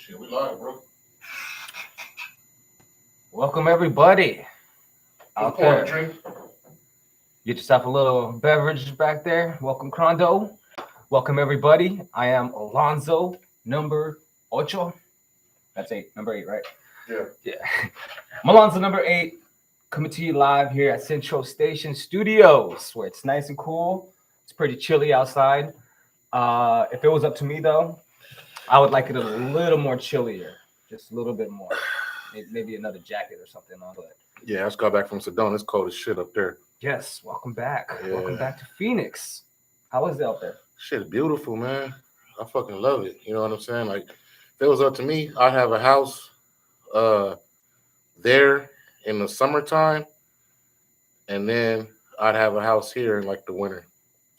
Shit, we live, bro. Welcome everybody What's out pouring there. a drink? Get yourself a little beverage back there. Welcome Crondo. Welcome everybody. I am Alonzo, number ocho. That's eight. Number eight, right? Yeah. Yeah. I'm Alonzo, number eight, coming to you live here at Central Station Studios, where it's nice and cool. It's pretty chilly outside. If it was up to me though, I would like it a little more chillier, just a little bit more. Maybe another jacket or something on it. Yeah, I just got back from Sedona. It's cold as shit up there. Yes, welcome back. Yeah. Welcome back to Phoenix. How is it out there? Shit, beautiful, man. I fucking love it. You know what I'm saying? Like, if it was up to me, I'd have a house there in the summertime, and then I'd have a house here in like the winter.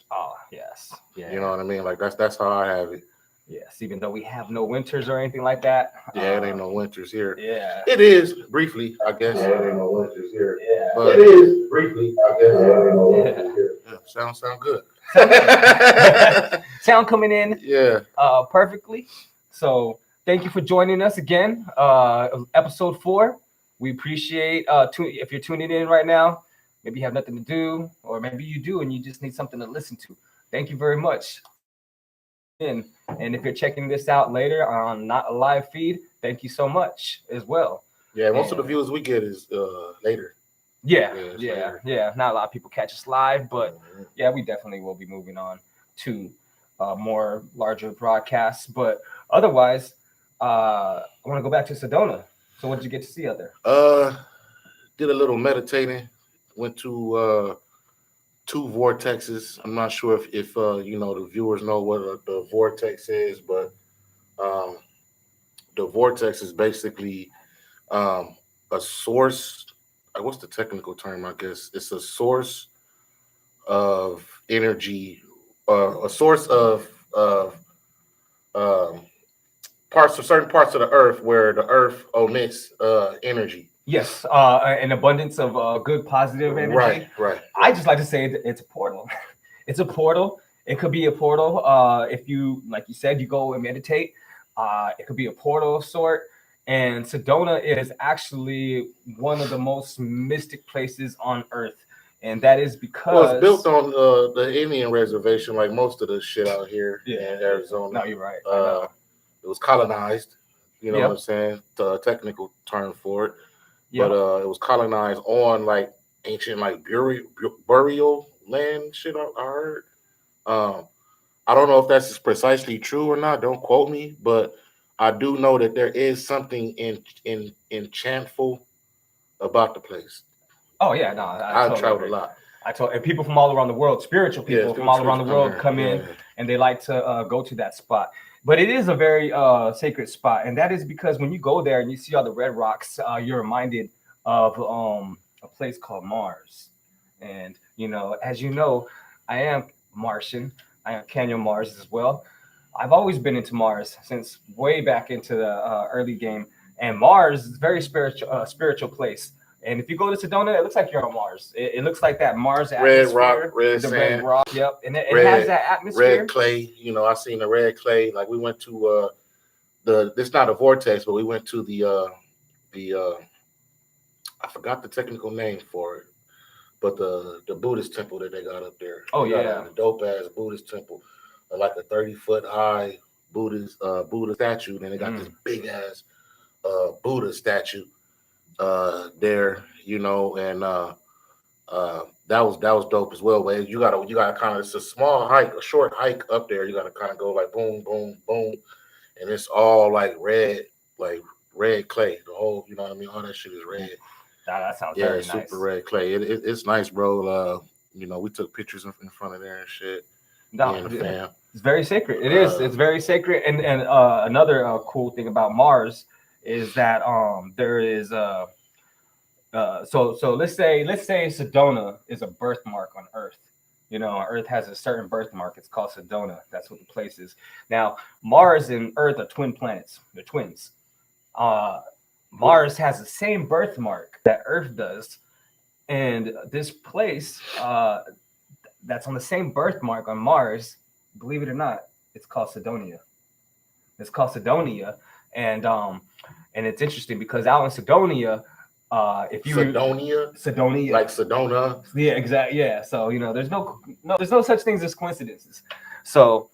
Oh, yes. Yeah. You know what I mean? Like that's how I have it. Yes, even though we have no winters or anything like that. Yeah, it ain't no winters here. Yeah. It is briefly, I guess. Yeah, it ain't no winters here. Yeah. But It is briefly, I guess. Yeah, it ain't no winters Yeah. here. yeah, sound good. Sound coming in Yeah. perfectly. So thank you for joining us again. Episode 4. We appreciate if you're tuning in right now. Maybe you have nothing to do, or maybe you do and you just need something to listen to. Thank you very much. And if you're checking this out later on not a live feed, thank you so much as well. Yeah, most of the views we get is later. Yeah, it's yeah, later. yeah. Not a lot of people catch us live, but yeah, we definitely will be moving on to more larger broadcasts. But otherwise, I want to go back to Sedona. So what did you get to see out there? Did a little meditating. Went to 2 vortexes. I'm not sure if the viewers know what the vortex is, but the vortex is basically a source. What's the technical term? I guess it's a source of energy, a source of certain parts of the earth where the earth omits energy. Yes, an abundance of good, positive energy. Right. I just like to say it's a portal. It's a portal. It could be a portal. If you, like you said, you go and meditate. It could be a portal of sort. And Sedona is actually one of the most mystic places on Earth, and that is because Well, it's built on the Indian reservation, like most of the shit out here in Arizona. No, you're right. It was colonized. You know Yep. what I'm saying? The technical term for it. Yep. But it was colonized on like ancient like burial land shit. I heard. I don't know if that's precisely true or not. Don't quote me, but I do know that there is something enchantful about the place. Oh yeah, no, I I've totally traveled agree. a lot. And people from all around the world, spiritual people from all around the world come in, Yeah. and they like to go to that spot. But it is a very sacred spot, and that is because when you go there and you see all the red rocks, you're reminded of a place called Mars. And as you know, I am Martian. I am Canyon Mars as well. I've always been into Mars since way back into the early game, and Mars is a very spiritual place. And if you go to Sedona, it looks like you're on Mars. It looks like that Mars Red atmosphere, rock, red the sand, red rock. Yep, and it red- has that atmosphere. red clay. I seen the red clay. Like we went to it's not a vortex, but we went to the I forgot the technical name for it, but the Buddhist temple that they got up there. Oh, They got yeah. a dope ass Buddhist temple, like a 30-foot high Buddha statue, and they got this big ass Buddha statue there, and that was dope as well. But you gotta kind of, it's a small hike, a short hike up there. You gotta kind of go like boom, boom, boom, and it's all like red clay. The whole, you know what I mean? All that shit is red. That sounds Yeah, very it's nice. super red clay. It's nice, bro. We took pictures in front of there and shit. No, And the fam. it's very sacred. It is. It's very sacred. And another cool thing about Mars is that there is so let's say Sedona is a birthmark on Earth. Earth has a certain birthmark. It's called Sedona. That's what the place is. Now, Mars and Earth are twin planets. They're twins. Mars has the same birthmark that Earth does, and this place that's on the same birthmark on Mars, believe it or not, it's called Sidonia. It's called Sidonia, And it's interesting because out in Sidonia, if you Sidonia, like Sedona, yeah, exactly, yeah. So there's no such things as coincidences. So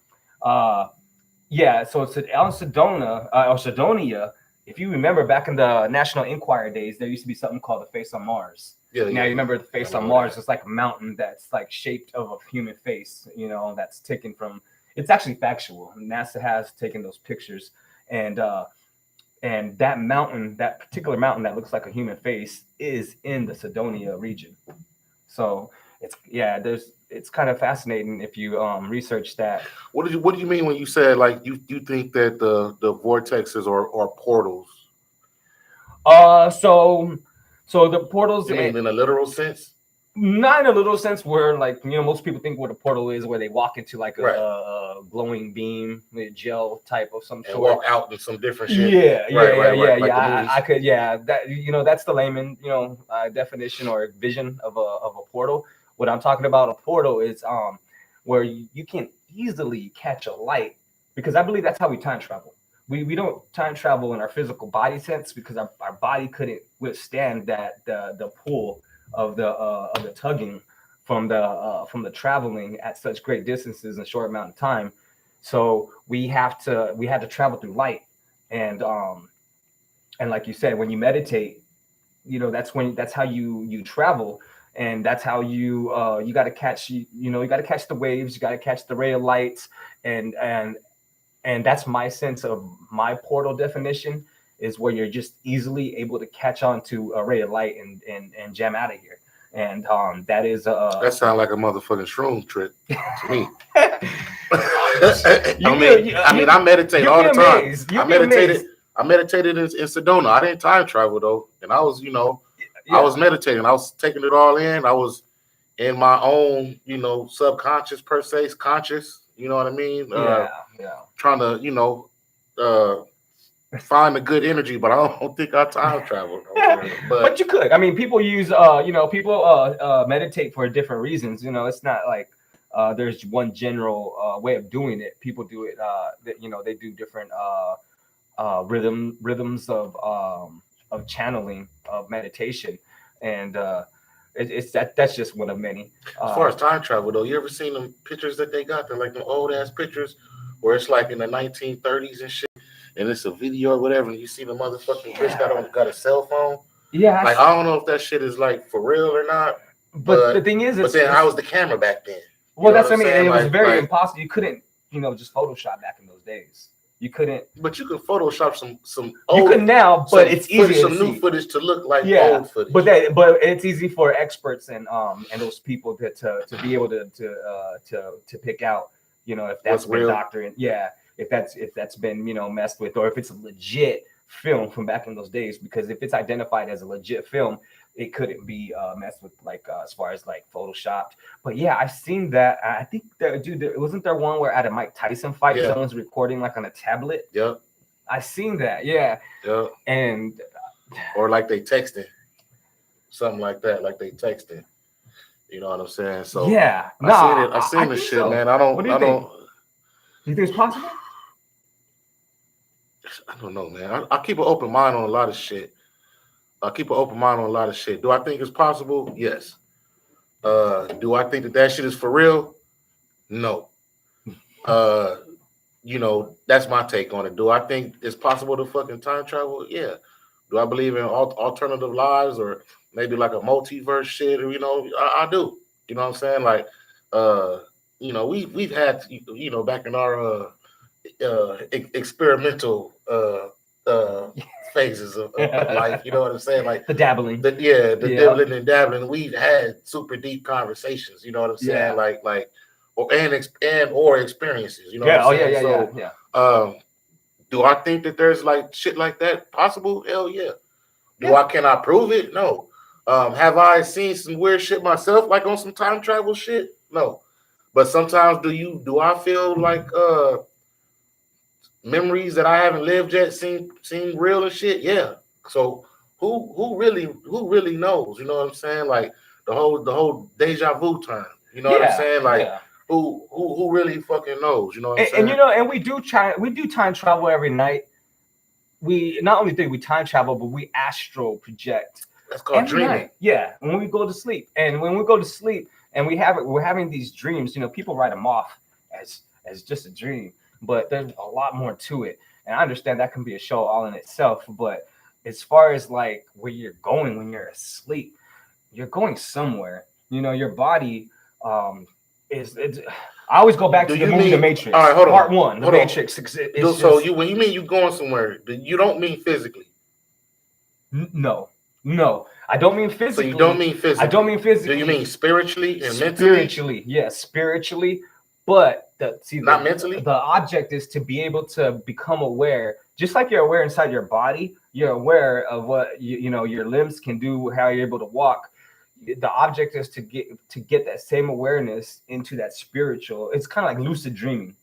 yeah, so it's out in Sedona or Sidonia. If you remember back in the National Enquirer days, there used to be something called the Face on Mars. Yeah, now you remember the face on Mars is like a mountain that's like shaped of a human face, that's taken from. It's actually factual. NASA has taken those pictures, and that mountain, that particular mountain that looks like a human face, is in the Sidonia region. So it's kind of fascinating if you research that. What do you mean when you said like you think that the vortexes are portals? So the portals. You mean in a literal sense? Not in a literal sense where most people think what a portal is, where they walk into like a glowing beam, a gel type of some and sort. walk out in some different shit. I could, that's the layman, definition or vision of a portal. What I'm talking about, a portal is where you can easily catch a light, because I believe that's how we time travel. We don't time travel in our physical body sense because our body couldn't withstand the pull of the tugging from the traveling at such great distances in a short amount of time. So we had to travel through light, and like you said, when you meditate, that's how you travel, and that's how you got to catch you got to catch the waves, you got to catch the ray of lights, and that's my sense of my portal definition, is where you're just easily able to catch on to a ray of light and jam out of here. And that is that sounds like a motherfucking shroom trick to me. I meditate all the time. I meditated in Sedona. I didn't time travel though, and I was I was meditating. I was taking it all in. I was in my own subconscious per se, conscious. You know what I mean? Trying to find a good energy, but I don't think I time traveled. But you could. I mean, people use meditate for different reasons. It's not like there's one general way of doing it. People do it. They do different rhythms of channeling, of meditation, and that's just one of many. As far as time travel though, you ever seen them pictures that they got? They're like the old ass pictures where it's like in the 1930s and shit, and it's a video or whatever, and you see the motherfucking bitch got a cell phone. Yeah, like I don't know if that shit is like for real or not. But the thing is, how was the camera back then? Well, that's what I mean. And it was very impossible. You couldn't, just Photoshop back in those days. You couldn't. But you could Photoshop some old. You could now, but it's easy. Some new footage to look like old footage. But it's easy for experts and those people to be able to pick out, if that's been doctored. Yeah, if that's been messed with, or if it's a legit film from back in those days. Because if it's identified as a legit film, it couldn't be messed with as far as photoshopped. But yeah, I've seen that. I think wasn't there one where at a Mike Tyson fight, someone's recording on a tablet? Yep. I've seen that. Yeah. Yep. And or they texting, something like that, like they texting. You know what I'm saying? So yeah, I seen this shit, so. Man. What do you think? Do you think it's possible? I don't know, man. I keep an open mind on a lot of shit. Do I think it's possible? Yes. Do I think that shit is for real? No. That's my take on it. Do I think it's possible to fucking time travel? Yeah. Do I believe in alternative lives or maybe like a multiverse shit? Or I do. You know what I'm saying? We've had back in our experimental phases of life, you know what I'm saying? Like the dabbling. Dibbling and dabbling. We've had super deep conversations, you know what I'm saying? Yeah. Or experiences, you know what I'm saying? Yeah. Do I think that there's shit like that possible? Hell yeah. Can I prove it? No. Have I seen some weird shit myself, like on some time travel shit? No. But sometimes do I feel like memories that I haven't lived yet seem real and shit? Yeah. So who really knows? You know what I'm saying? Like the whole deja vu term. You know what I'm saying? Who really fucking knows? You know what I'm saying? And we do time travel every night. we not only did we time travel, but we astral project. That's called Every dreaming. night. Yeah, when we go to sleep, and when we go to sleep, and we're having these dreams. People write them off as just a dream, but there's a lot more to it. And I understand that can be a show all in itself. But as far as like where you're going when you're asleep, you're going somewhere. Your body is. I always go back to the movie The Matrix. All right, hold on. Part 1, The Matrix. When you mean you going somewhere, you don't mean physically. No, I don't mean physically. So you don't mean physically. I don't mean physically. Do you mean spiritually and mentally? Spiritually, yes, spiritually. But not mentally. The object is to be able to become aware, just like you're aware inside your body. You're aware of what your limbs can do, how you're able to walk. The object is to get that same awareness into that spiritual. It's kind of like lucid dreaming.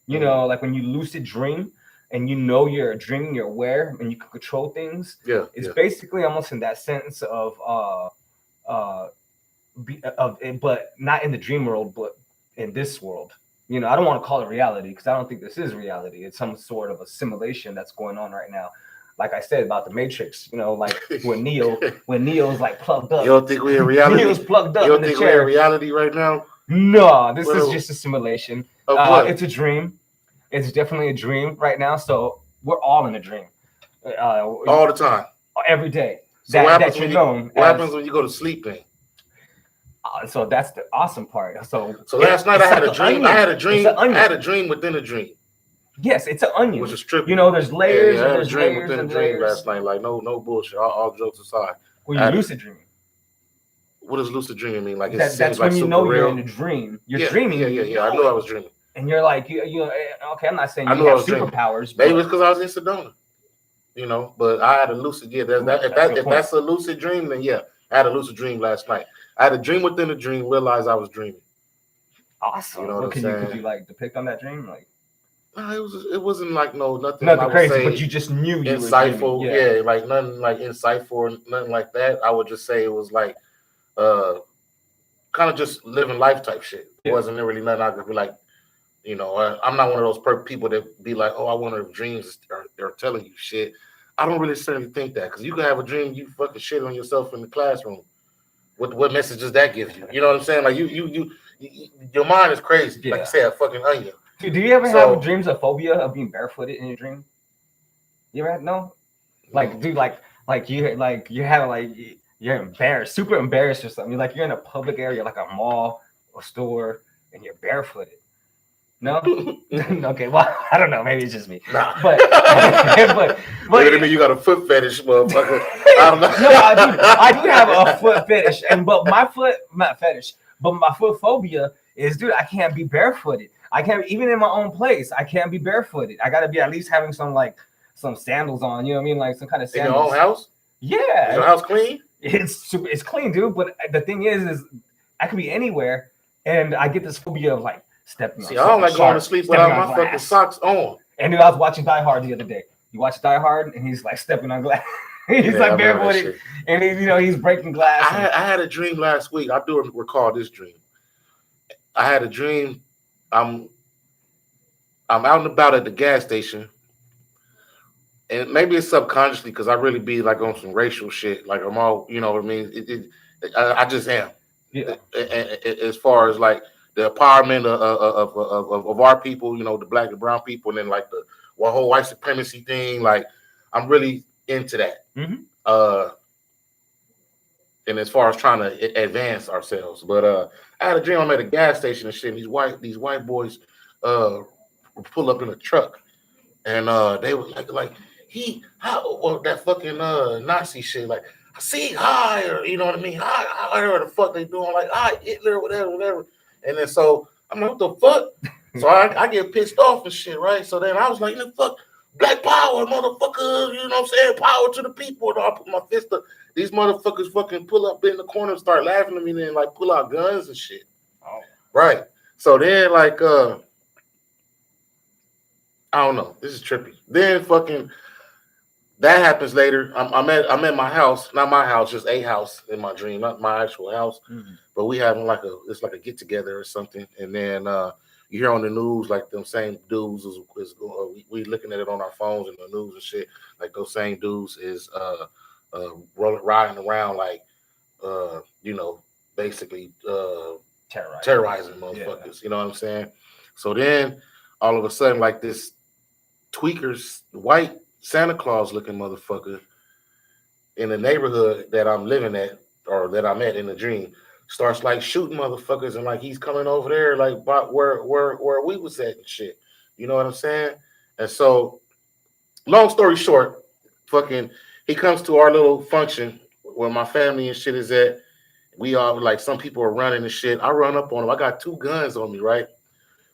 Like when you lucid dream. And you're dreaming, you're aware, and you can control things. Yeah, it's basically almost in that sense of but not in the dream world, but in this world. I don't want to call it reality because I don't think this is reality. It's some sort of a simulation that's going on right now. Like I said about the Matrix, like when Neo's like plugged up. You don't think we're in reality? Neo's plugged up. You don't think we're in reality right now? No, this is just a simulation. It's a dream. It's definitely a dream right now. So we're all in a dream. All the time. Every day. So what happens when you go to sleep then? So that's the awesome part. So last night I had a dream. I had a dream within a dream. Yes, it's an onion. Which is trippy. There's layers. I had a dream within a dream last night. Like no bullshit. All jokes aside. Well, you're lucid dreaming. What does lucid dreaming mean? Like that's when you're in a dream. You're dreaming. Yeah. I knew I was dreaming. And you're like, okay, I'm not saying you have superpowers. Maybe it's because I was in Sedona, but I had a lucid, if that's a lucid dream, then yeah, I had a lucid dream last night. I had a dream within a dream, realized I was dreaming. Awesome. Could you like depict on that dream? Like, no, it wasn't like nothing crazy, but you just knew you insightful. Yeah, like nothing like insightful, nothing like that. I would just say it was like kind of just living life type shit. It wasn't really nothing I could be like, I'm not one of those people that be like, oh, I wonder if dreams are telling you shit. I don't really necessarily think that because you can have a dream, you fucking shit on yourself in the classroom. What message does that give you? You know what I'm saying? Like you your mind is crazy. Yeah. Like you say, a fucking onion. Do you ever have dreams of phobia of being barefooted in your dream? You ever had like you're embarrassed, super embarrassed or something. Like you're in a public area, like a mall or store, and you're barefooted. No? Okay, well, I don't know. Maybe it's just me. Nah. But you got a foot fetish, motherfucker. I don't know. No, I do have a foot fetish, but my foot phobia is, dude, I can't be barefooted. I can't, even in my own place, I can't be barefooted. I gotta be at least having some sandals on, you know what I mean? Like some kind of sandals. In your own house? Yeah. Is your house clean? It's clean, dude. But the thing is I could be anywhere and I get this phobia of like stepping on. See, I don't like going to sleep without my fucking socks on. And dude, I was watching Die Hard the other day. You watch Die Hard and he's like stepping on glass. He's like barefooted and he's breaking glass. I had a dream last week. I do recall this dream. I had a dream. I'm out and about at the gas station, and maybe it's subconsciously because I really be like on some racial shit. Like I'm all, you know what I mean? I just am. Yeah. As far as like the empowerment of our people, the black and brown people, and then like the whole white supremacy thing. Like I'm really into that. Mm-hmm. And as far as trying to advance ourselves, but I had a dream. I'm at a gas station and shit. And these white boys pull up in a truck, and they were like that fucking Nazi shit. Like I see hi, or you know what I mean? I heard the fuck they doing, like hi Hitler, whatever. And then so I'm like, what the fuck? So I get pissed off and shit, right? So then I was like, fuck. Black power, motherfucker, you know what I'm saying? Power to the people. And I put my fist up. These motherfuckers fucking pull up in the corner and start laughing at me and then like pull out guns and shit. Oh. Right. So then like I don't know. This is trippy. Then fucking that happens later. I'm at my house, not my house, just a house in my dream, not my actual house. Mm-hmm. But we having it's like a get together or something. And then you hear on the news like them same dudes we looking at it on our phones and the news and shit. Like those same dudes is riding around like basically terrorizing motherfuckers. Yeah. You know what I'm saying? So then all of a sudden, like this tweakers, white Santa Claus looking motherfucker in the neighborhood that I'm living at or that I'm at in the dream starts like shooting motherfuckers and like he's coming over there like about where we was at and shit. You know what I'm saying? And so long story short, fucking he comes to our little function where my family and shit is at. We all like some people are running and shit. I run up on him. I got 2 guns on me, right?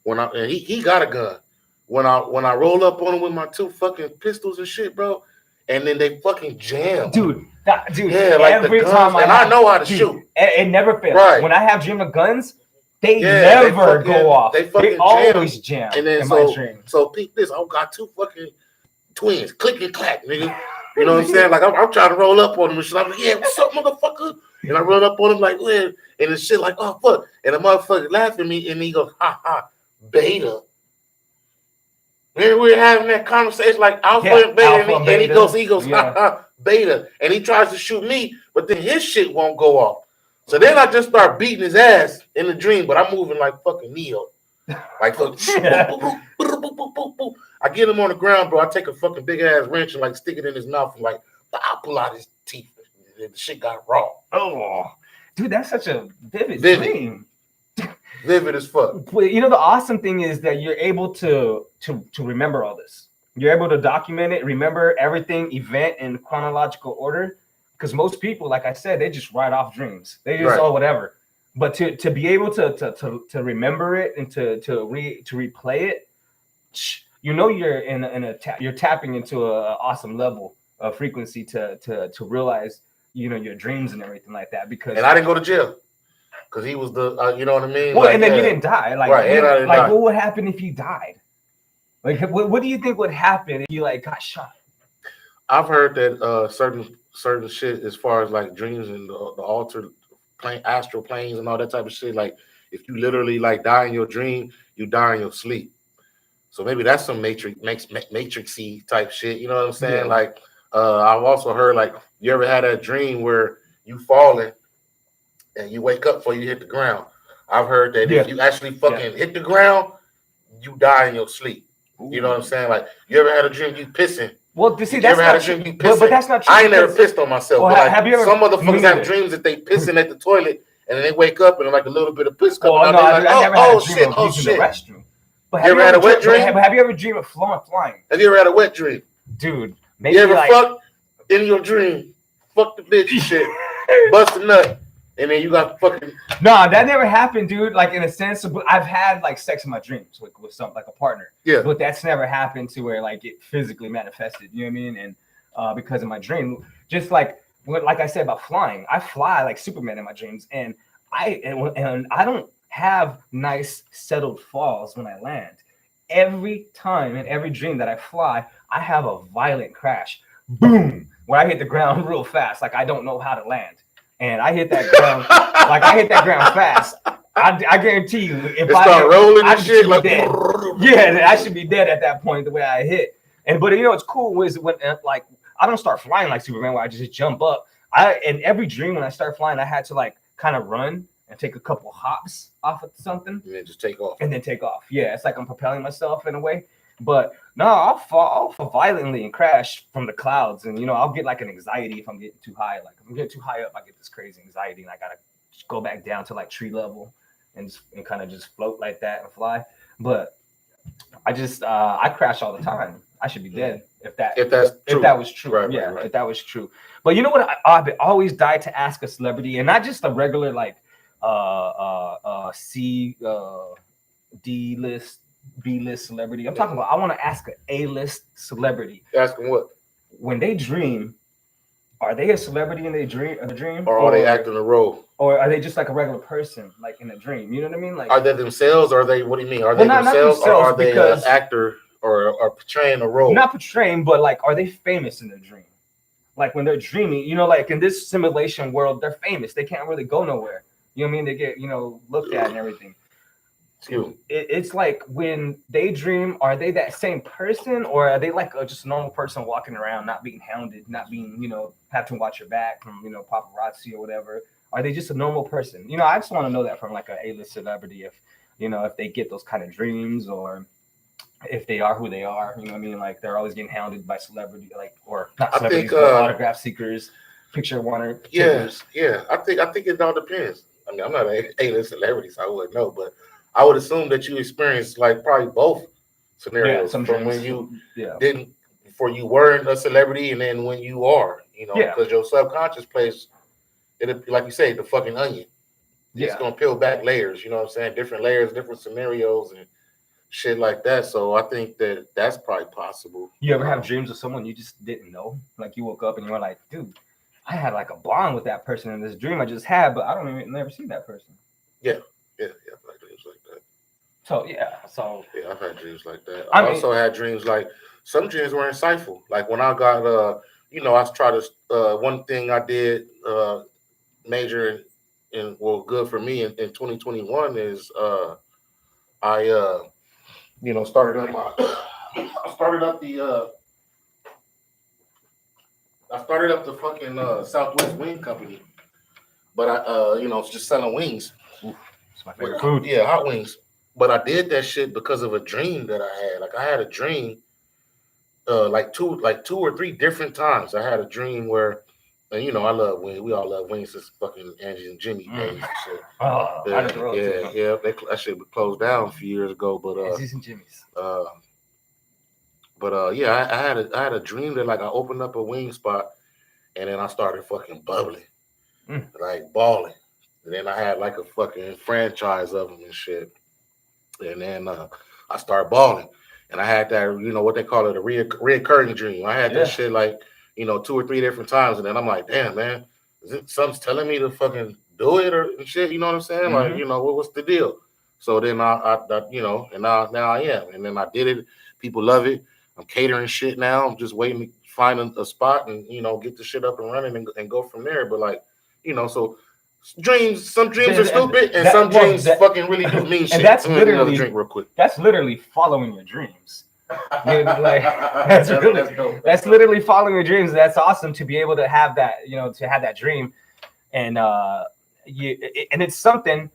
And he got a gun. When I roll up on him with my 2 fucking pistols and shit, bro, and then they fucking jam. Dude, yeah, like every time I know how to shoot. It never fails. Right. When I have dream of guns, they never go off. They always jam. And then so peep this. I got 2 fucking twins, click and clack, nigga. You know what I'm saying? Like I'm trying to roll up on him and shit. I'm like, yeah, what's up, motherfucker? And I run up on him like, man, and the shit like, oh fuck. And the motherfucker laughing at me and he goes, ha ha, beta. And we're having that conversation like alpha and beta, and he goes, ha ha, beta. And he tries to shoot me, but then his shit won't go off. So then I just start beating his ass in the dream, but I'm moving like fucking Neo. Like fucking I get him on the ground, bro. I take a fucking big ass wrench and like stick it in his mouth and like I pull out his teeth. And the shit got raw. Oh, dude, that's such a vivid dream. Vivid as fuck. But you know, the awesome thing is that you're able to remember all this. You're able to document it, remember everything, event in chronological order. Because most people, like I said, they just write off dreams. They just whatever. But to be able to remember it and to replay it, you know, you're you're tapping into an awesome level of frequency to realize, you know, your dreams and everything like that. Because I didn't go to jail because he was the you know what I mean. Well, like, and then you didn't die. Like, what would happen if you died? Like, what do you think would happen if you like got shot? I've heard that certain shit as far as like dreams and the altered plane, astral planes and all that type of shit. Like if you literally like die in your dream, you die in your sleep. So maybe that's some matrixy type shit. You know what I'm saying? Yeah. Like I've also heard like you ever had that dream where you falling and you wake up before you hit the ground. I've heard that if you actually fucking hit the ground, you die in your sleep. Ooh. You know what I'm saying? Like you ever had a dream you pissing? Well, see, that's not true. But that's not true. I ain't never pissed on myself. Well, but like, have you ever, some motherfuckers have dreams that they pissing at the toilet and then they wake up and like a little bit of piss coming out. I never had a dream of using the restroom. But you ever had a wet dream? Have you ever dreamed of flying? Have you ever had a wet dream? Dude, maybe you ever fuck in your dream? Fuck the bitch and shit. Bust a nut. And then you got fucking... No, that never happened, dude. Like in a sense, but I've had like sex in my dreams with some like a partner. Yeah. But that's never happened to where like it physically manifested. You know what I mean? And because of my dream, just like I said about flying, I fly like Superman in my dreams, and I don't have nice settled falls when I land. Every time in every dream that I fly, I have a violent crash. Boom! Where I hit the ground real fast, like I don't know how to land. And I hit that ground, fast. I guarantee you, if I start rolling and shit, like I should be dead at that point the way I hit. But you know what's cool is when like I don't start flying like Superman where I just jump up. In every dream when I start flying, I had to like kind of run and take a couple hops off of something, and then just take off. And then take off. Yeah, it's like I'm propelling myself in a way. But no, I'll fall violently and crash from the clouds, and you know I'll get like an anxiety if I'm getting too high. Like if I'm getting too high up, I get this crazy anxiety, and I gotta just go back down to like tree level and kind of just float like that and fly. But I just I crash all the time. I should be dead if that was true. Right, yeah, right. If that was true. But you know what? I've always died to ask a celebrity, and not just a regular like D-list. B-list celebrity. I'm talking about I want to ask an A-list celebrity. Ask them what? When they dream, are they a celebrity in their dream? Or are they acting a role? Or are they just like a regular person, like in a dream? You know what I mean? Like, are they themselves? Or are they? What do you mean? Are they themselves, or are they an actor or portraying a role? Not portraying, but like, are they famous in their dream? Like when they're dreaming, you know, like in this simulation world, they're famous. They can't really go nowhere. You know what I mean? They get looked at and everything. It's like when they dream, are they that same person, or are they like just a normal person walking around, not being hounded, not being, have to watch your back from, paparazzi or whatever? Are they just a normal person? I just want to know that from like a A-list celebrity, if they get those kind of dreams, or if they are who they are. You know what I mean? Like they're always getting hounded by celebrity, like, or not celebrities, but autograph seekers, picture wanter. Yeah. I think it all depends. I mean, I'm not an A-list celebrity, so I wouldn't know, but I would assume that you experienced like probably both scenarios from when you didn't, before you weren't a celebrity, and then when you are, because your subconscious plays, it, like you say, the fucking onion. It's gonna peel back layers. You know what I'm saying? Different layers, different scenarios, and shit like that. So I think that's probably possible. You ever have dreams of someone you just didn't know? Like you woke up and you were like, dude, I had like a bond with that person in this dream I just had, but I don't even never see that person. Yeah, I've had dreams like that. So I've had dreams like that. I also had dreams like some dreams were insightful. Like when I got I tried to one thing I did major and good for me in 2021 is I started up the fucking Southwest Wing Company, but I just selling wings. Oof, it's my favorite food. Yeah, hot wings. But I did that shit because of a dream that I had. Like I had a dream, like two or three different times. I had a dream where, I love wings. We all love wings since fucking Angie and Jimmy days and shit. Oh, that shit was closed down a few years ago. But Angie's and Jimmy's. I had a dream that like I opened up a wing spot, and then I started fucking bubbling, like balling. And then I had like a fucking franchise of them and shit. And then I started balling, and I had that, what they call it, a reoccurring dream. I had that shit like, 2 or 3 different times, and then I'm like, damn, man, something's telling me to fucking do it or shit. You know what I'm saying? Mm-hmm. Like, what's the deal? So then I and now I am, and then I did it. People love it. I'm catering shit now. I'm just waiting to find a spot and get the shit up and running and go from there. But like, so. Some dreams are stupid, and some dreams fucking really do mean shit. And that's literally drink real quick. That's literally following your dreams. That's literally following your dreams. That's awesome to be able to have that, to have that dream, and and it's something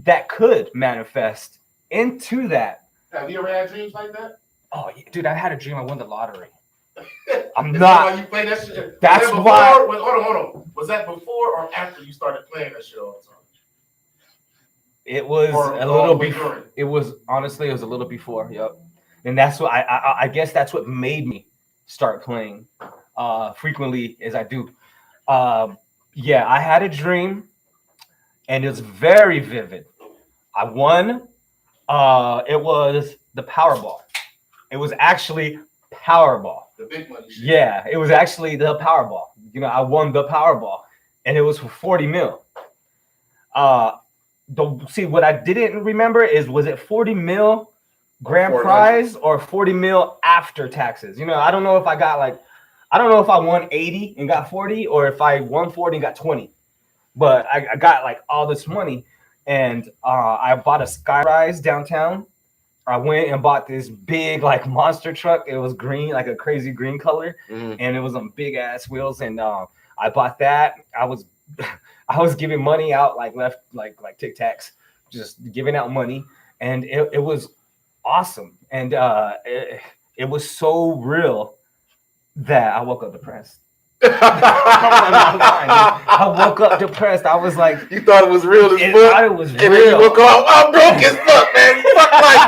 that could manifest into that. Have you ever had dreams like that? Oh, dude, I had a dream I won the lottery. I'm not. Why you play that shit? That's why. Hold on. Was that before or after you started playing that shit all the time? It was a little before. It was honestly, it was a little before. Yep. And that's what I guess that's what made me start playing frequently as I do. I had a dream, and it's very vivid. I won. It was the Powerball. It was actually Powerball. The big money shit. Yeah, it was actually the Powerball. I won the Powerball, and it was for 40 mil. What I didn't remember was it 40 mil grand prize or 40 mil after taxes? I don't know if I won 80 and got 40, or if I won 40 and got 20. But I got like all this money, and I bought a skyrise downtown. I went and bought this big like monster truck. It was green, like a crazy green color, and it was on big ass wheels. And I bought that. I was giving money out like Tic Tacs, just giving out money, and it was awesome. And it was so real that I woke up depressed. I woke up depressed. I was like, you thought it was real as fuck? I thought it was real. And then you woke up, I'm broke as fuck, man.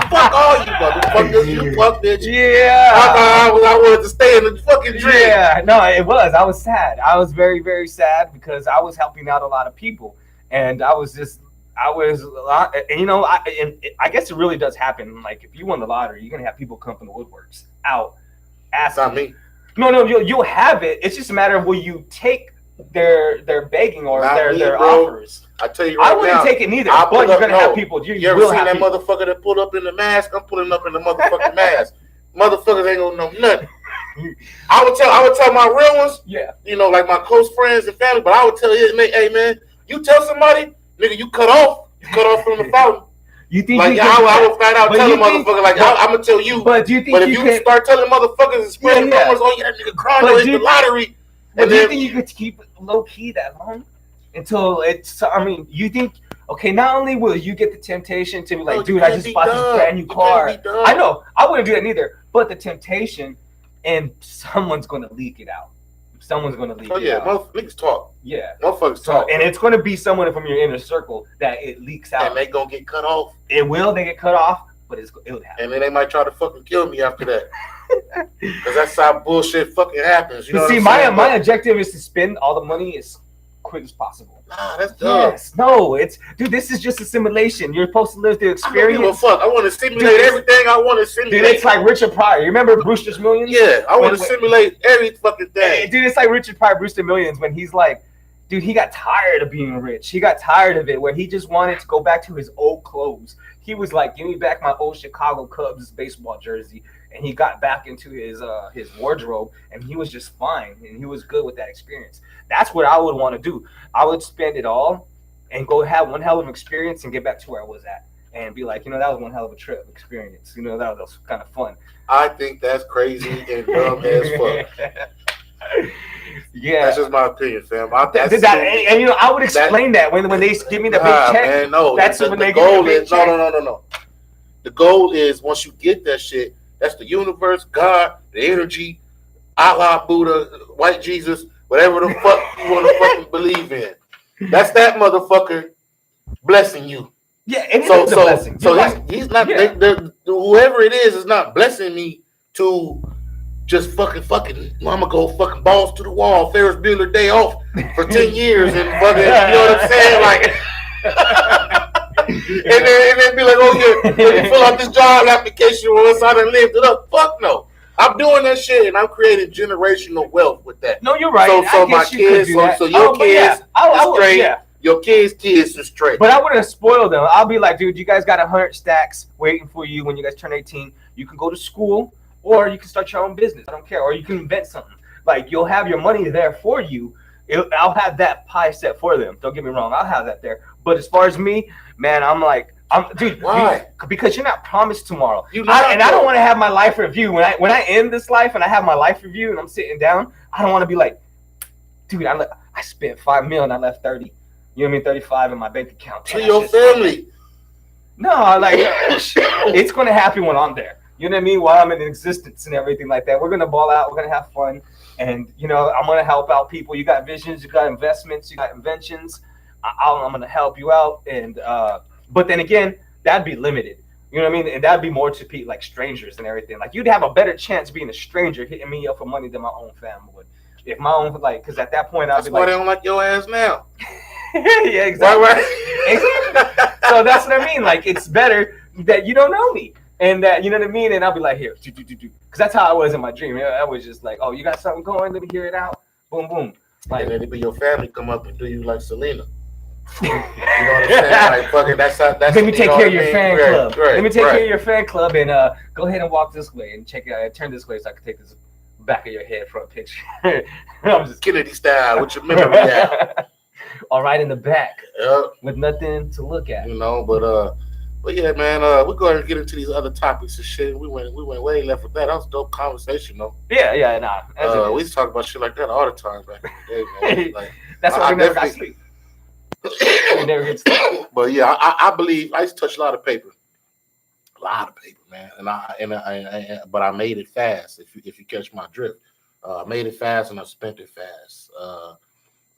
Fuck all you motherfuckers. You fuck bitch. Yeah. I wanted to stay in the fucking dream. Yeah, no, it was. I was sad. I was very, very sad because I was helping out a lot of people, and I guess it really does happen. Like if you won the lottery, you're gonna have people come from the woodworks out asking. Not me. No, you'll have it. It's just a matter of will you take their begging or their offers. I tell you right now, I wouldn't take it neither. But you're gonna have people. You ever seen that motherfucker that pulled up in the mask? I'm pulling up in the motherfucking mask. Motherfuckers ain't gonna know nothing. I would tell my real ones. Yeah. Like my close friends and family. But I would tell him, hey man, you tell somebody, nigga, you cut off from the fountain. You think like I would flat out tell a motherfucker like I'm gonna tell you. But do you think? But if you start telling motherfuckers and spreading rumors, oh yeah, that nigga crying hit the lottery. But do you think you could keep it low key that long until it's? I mean, you think? Okay, not only will you get the temptation to be like, dude, I just bought this brand new car. I know, I wouldn't do that neither. But the temptation, and someone's gonna leak it out. Someone's gonna leak it out. Oh yeah, niggas talk. Yeah, motherfuckers talk, and it's gonna be someone from your inner circle that it leaks out, and they gonna get cut off. It will. They get cut off, but it would happen. And then they might try to fucking kill me after that, because that's how bullshit fucking happens. You know see, what I'm my objective is to spend all the money as quick as possible. Nah, that's dumb. Yes, no, dude. This is just a simulation. You're supposed to live the experience. I don't give a fuck. I want to simulate everything I want to simulate. Dude, it's like Richard Pryor. You remember Brewster's Millions? Yeah, I want to simulate every fucking thing. Dude, it's like Richard Pryor, Brewster's Millions, when he's like, dude, he got tired of being rich. He got tired of it, where he just wanted to go back to his old clothes. He was like, give me back my old Chicago Cubs baseball jersey. And he got back into his wardrobe, and he was just fine, and he was good with that experience. That's what I would want to do. I would spend it all and go have one hell of an experience and get back to where I was at, and be like, that was one hell of a trip experience. That was kind of fun. I think that's crazy and dumb as fuck. Yeah, that's just my opinion, fam. I would explain that when they give me the big check. Man, no, that's the when they goal give me the big is check. No. The goal is once you get that shit. That's the universe, God, the energy, Allah, Buddha, white Jesus, whatever the fuck you want to fucking believe in. That's that motherfucker blessing you. Yeah, and it's a blessing. So he's not. Yeah. Whoever it is not blessing me to just fucking. I'm gonna go fucking balls to the wall, Ferris Bueller day off for 10 years and fucking. You know what I'm saying? Like. and then be like, oh yeah, you fill out this job application once I done lived it up. Fuck no. I'm doing that shit and I'm creating generational wealth with that. No, you're right. So my kids, so your kids are straight. Yeah. Your kids are straight. But I wouldn't spoil them. I'll be like, dude, you guys got 100 stacks waiting for you when you guys turn 18. You can go to school or you can start your own business. I don't care. Or you can invent something. Like, you'll have your money there for you. I'll have that pie set for them. Don't get me wrong. I'll have that there. But as far as me, man, dude. Why? Because you're not promised tomorrow. I don't want to have my life review. When I end this life and I have my life review and I'm sitting down, I don't want to be like, dude, I spent $5 million and I left 30. You know what I mean? 35 in my bank account. To your family. No, like it's going to happen when I'm there. You know what I mean? While I'm in existence and everything like that, we're going to ball out. We're going to have fun. And, I'm going to help out people. You got visions, you got investments, you got inventions. I'm going to help you out. And, but then again, that'd be limited. You know what I mean? And that'd be more to people like strangers and everything. Like, you'd have a better chance being a stranger hitting me up for money than my own family would. If my own, because at that point, I'd be like. That's why they don't like your ass now. Yeah, exactly. Exactly. So that's what I mean. Like, it's better that you don't know me. And that, you know what I mean? And I'll be like, here, because that's how I was in my dream. I was just like, oh, you got something going? Let me hear it out. Boom, boom. Like, and then your family come up and do you like Selena. You know what I'm saying? Like, fucking, that's let me take care of your fan club. Let me take care of your fan club and go ahead and walk this way and turn this way so I can take this back of your head front picture. I'm just Kennedy style with your memory out. All right in the back with nothing to look at. But yeah, man, we're going to get into these other topics and shit. We went way left with that. That was a dope conversation, though. Yeah, nah. We used to talk about shit like that all the time back in the day, man. Like, that's why we never got sleep. We never get sleep. But yeah, I believe I used to touch a lot of paper, man. But I made it fast. If you catch my drift, I made it fast and I spent it fast.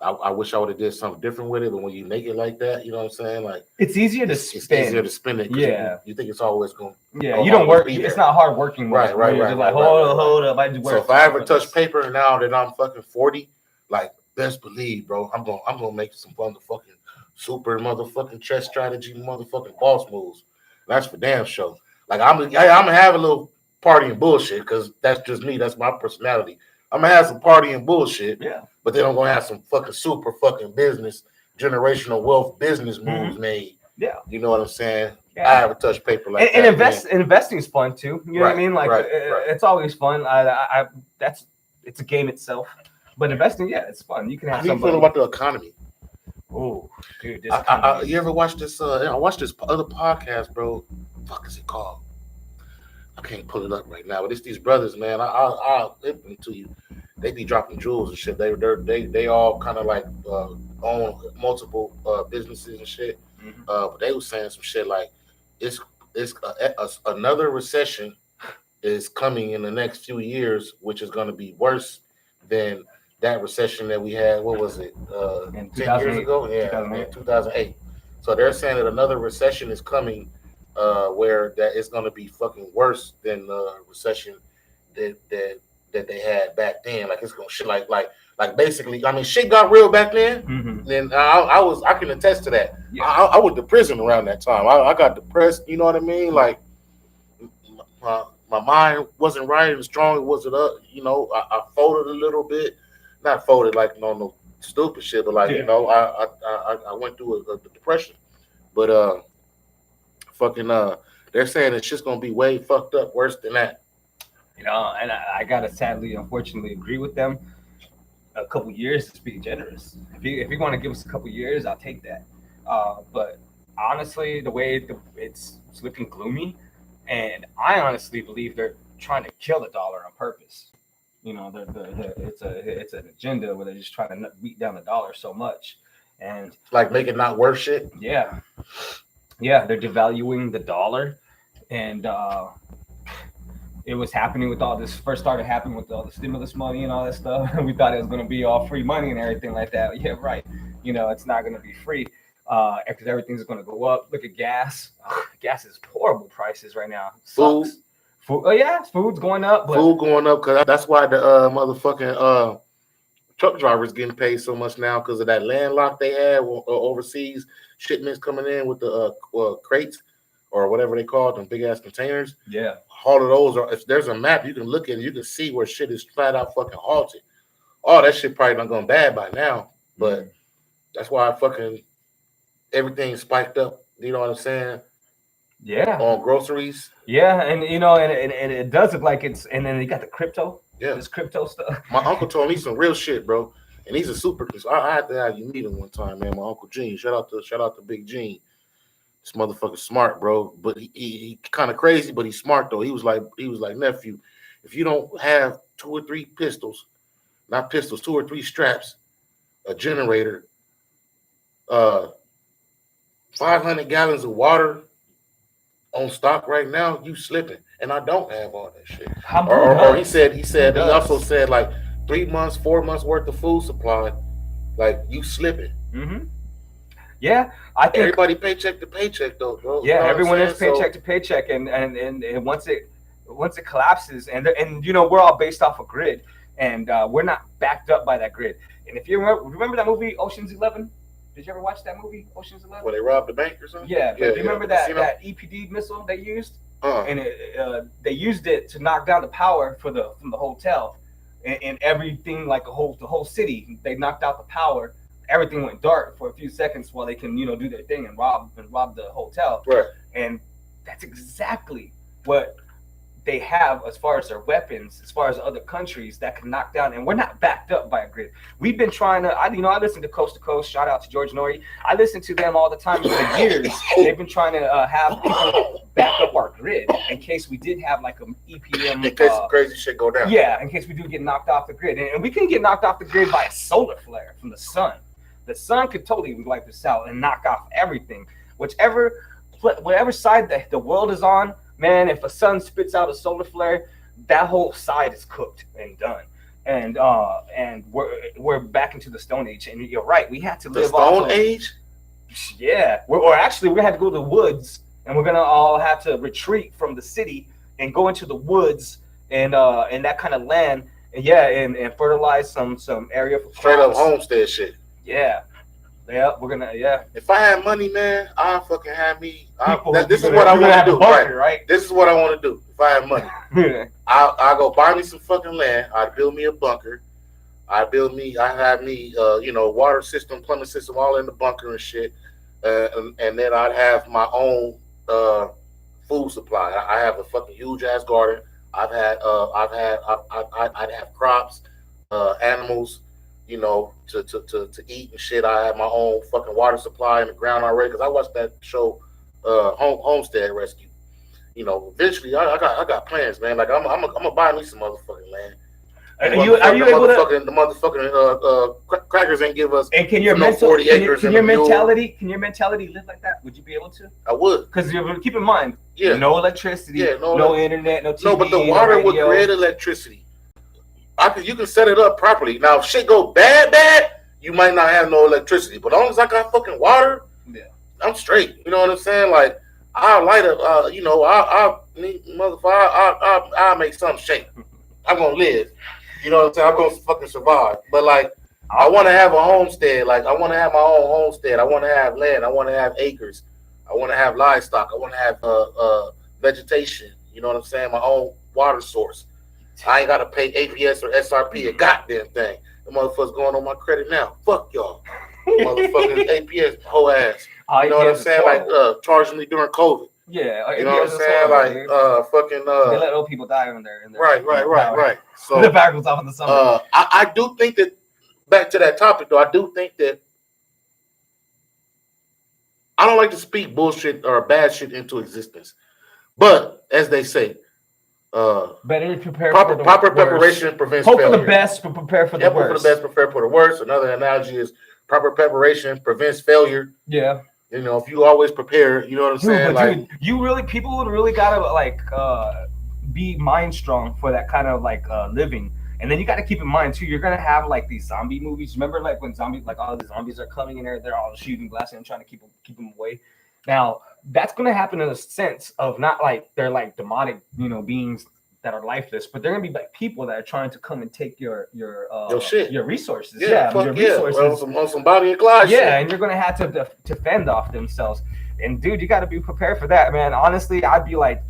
I wish I would have did something different with it, but when you make it like that, you know what I'm saying? Like, it's easier to spend. It's easier to spend it. Yeah, you think it's always going. Yeah, you don't work. It's not hard working. Right. Just like hold up. I do work. So if I ever touch paper now that I'm fucking 40, like, best believe, bro, I'm gonna make some motherfucking super motherfucking chess strategy, motherfucking boss moves. That's for damn sure. Like, I'm gonna have a little party and bullshit because that's just me. That's my personality. I'm gonna have some party and bullshit. Yeah. But then I'm gonna have some fucking super fucking business, generational wealth business moves made. Yeah. You know what I'm saying? Yeah. I haven't touched paper like that. And investing is fun too. You know what I mean? Like, it's always fun. It's a game itself. But investing, yeah, it's fun. You can have. How do you feel about the economy? Oh, dude, this You ever watch this? I watched this other podcast, bro. Fuck is it called? I can't pull it up right now, but it's these brothers, man. I'll link them to you. They be dropping jewels and shit. They all kind of like own multiple businesses and shit. Mm-hmm. But they was saying some shit like it's another recession is coming in the next few years, which is going to be worse than that recession that we had. What was it? 10 years ago? Yeah, 2008. So they're saying that another recession is coming, where that it's going to be fucking worse than the recession that they had back then. Like it's going to shit like basically. I mean, shit got real back then. Mm-hmm. And I can attest to that. Yeah. I went to prison around that time. I got depressed. You know what I mean? Like my mind wasn't right and strong. It wasn't up. You know, I folded a little bit. Not folded like no stupid shit, but like you know, I went through a depression. But they're saying it's just gonna be way fucked up, worse than that. You know, and I gotta sadly, unfortunately, agree with them. A couple years is being generous. If you're going to give us a couple years, I'll take that. But honestly, the way it's looking gloomy, and I honestly believe they're trying to kill the dollar on purpose. You know, it's an agenda where they're just trying to beat down the dollar so much, and like make it not worth shit. Yeah, they're devaluing the dollar, and it was happening with all this. First started happening with all the stimulus money and all that stuff. We thought it was going to be all free money and everything like that. Yeah, right. You know, it's not going to be free because everything's going to go up. Look at gas. Gas is horrible prices right now. Food. Oh yeah, food's going up. Food going up because that's why the motherfucking truck drivers getting paid so much now because of that landlock they had overseas shipments coming in with the crates or whatever they call them, big ass containers. Yeah, all of those are. If there's a map, you can look at it, you can see where shit is flat out fucking halted. Oh, that shit probably not going bad by now, but that's why fucking everything spiked up. You know what I'm saying? Yeah, on groceries. Yeah, and you know, and it does look like it's, and then you got the crypto. Yeah, this crypto stuff. My uncle told me some real shit, bro, and he's a super. I had to have you meet him one time, man. My uncle Gene. Shout out to Big Gene. This motherfucker's smart, bro. But he kind of crazy, but he's smart though. He was like nephew, if you don't have 2 or 3 pistols, not pistols, 2 or 3 straps, a generator, 500 gallons of water on stock right now, you slipping. And I don't have all that shit. Or he also said like 3 months, 4 months worth of food supply, like you slipping. Mm-hmm. Yeah, I think everybody paycheck to paycheck though, bro. Yeah, everyone is paycheck to paycheck, and once it collapses, and you know, we're all based off a grid, and we're not backed up by that grid. And if you remember that movie Ocean's 11, did you ever watch that movie Ocean's 11? Where they robbed the bank or something? Yeah, but do you remember that EPD missile they used? And they used it to knock down the power from the hotel, and everything, like the whole city. They knocked out the power. Everything went dark for a few seconds while they can, you know, do their thing and rob the hotel. Right. And that's exactly what they have as far as their weapons, as far as other countries that can knock down. And we're not backed up by a grid. We've been trying to, I listen to Coast to Coast. Shout out to George Norrie. I listen to them all the time for years. They've been trying to have people back up our grid in case we did have like an EPM. In case some crazy shit go down. Yeah, in case we do get knocked off the grid. And we can get knocked off the grid by a solar flare from the sun. The sun could totally wipe this out and knock off everything. Whatever side that the world is on, man, if a sun spits out a solar flare, that whole side is cooked and done. And we're back into the Stone Age. And you're right, we had to live the Stone Age? Yeah. We're actually, we had to go to the woods, and we're gonna all have to retreat from the city and go into the woods and that kind of land, and fertilize some area for straight up homestead shit. Yeah, we're gonna. If I had money, man, I'll fucking have me. This is what I want to do. Right? This is what I want to do. If I have money, I'll go buy me some fucking land. I'd build me a bunker. I have me, water system, plumbing system, all in the bunker and shit. And then I'd have my own food supply. I have a fucking huge ass garden. I'd have crops, animals. you know, to eat and shit. I have my own fucking water supply in the ground already because I watched that show, Homestead Rescue. You know, eventually I got plans, man. Like I'm gonna buy me some motherfucking land. Are you able to? The motherfucking crackers ain't give us. And can your no 40 acres can your mentality live like that? Would you be able to? I would. Because keep in mind, no electricity, no internet, no TV, no, but the water would create electricity. You can set it up properly. Now, if shit go bad, you might not have no electricity. But as long as I got fucking water, I'm straight. You know what I'm saying? Like, I'll light up. I'll make something shake. I'm gonna live. You know what I'm saying? I'm gonna fucking survive. But like, I want to have a homestead. Like, I want to have my own homestead. I want to have land. I want to have acres. I want to have livestock. I want to have vegetation. You know what I'm saying? My own water source. I ain't gotta pay APS or SRP a goddamn thing. The motherfuckers going on my credit now. Fuck y'all. Motherfucking APS whole ass. You know what I'm saying? Like charging me during COVID. Yeah, you know what I'm saying? Like fucking they let old people die in there. Right. So the back was off in the summer. I do think that, back to that topic though, I do think that I don't like to speak bullshit or bad shit into existence. But as they say, better prepare proper preparation prevents failure. Hope for the best, but prepare for the worst. Hope for the best, prepare for the worst. Another analogy is proper preparation prevents failure. Yeah. You know, if you always prepare, you know what I'm saying? Like, people would really gotta like be mind strong for that kind of like living. And then you got to keep in mind too, you're gonna have like these zombie movies. Remember, like when all the zombies are coming in there, they're all shooting glass and trying to keep them away. Now that's gonna happen in a sense of not like they're like demonic, beings that are lifeless, but they're gonna be like people that are trying to come and take your shit, your resources. Your resources on some Bonnie and Clyde. Yeah, shit. And you're gonna have to fend off themselves. And dude, you got to be prepared for that, man. Honestly, I'd be like.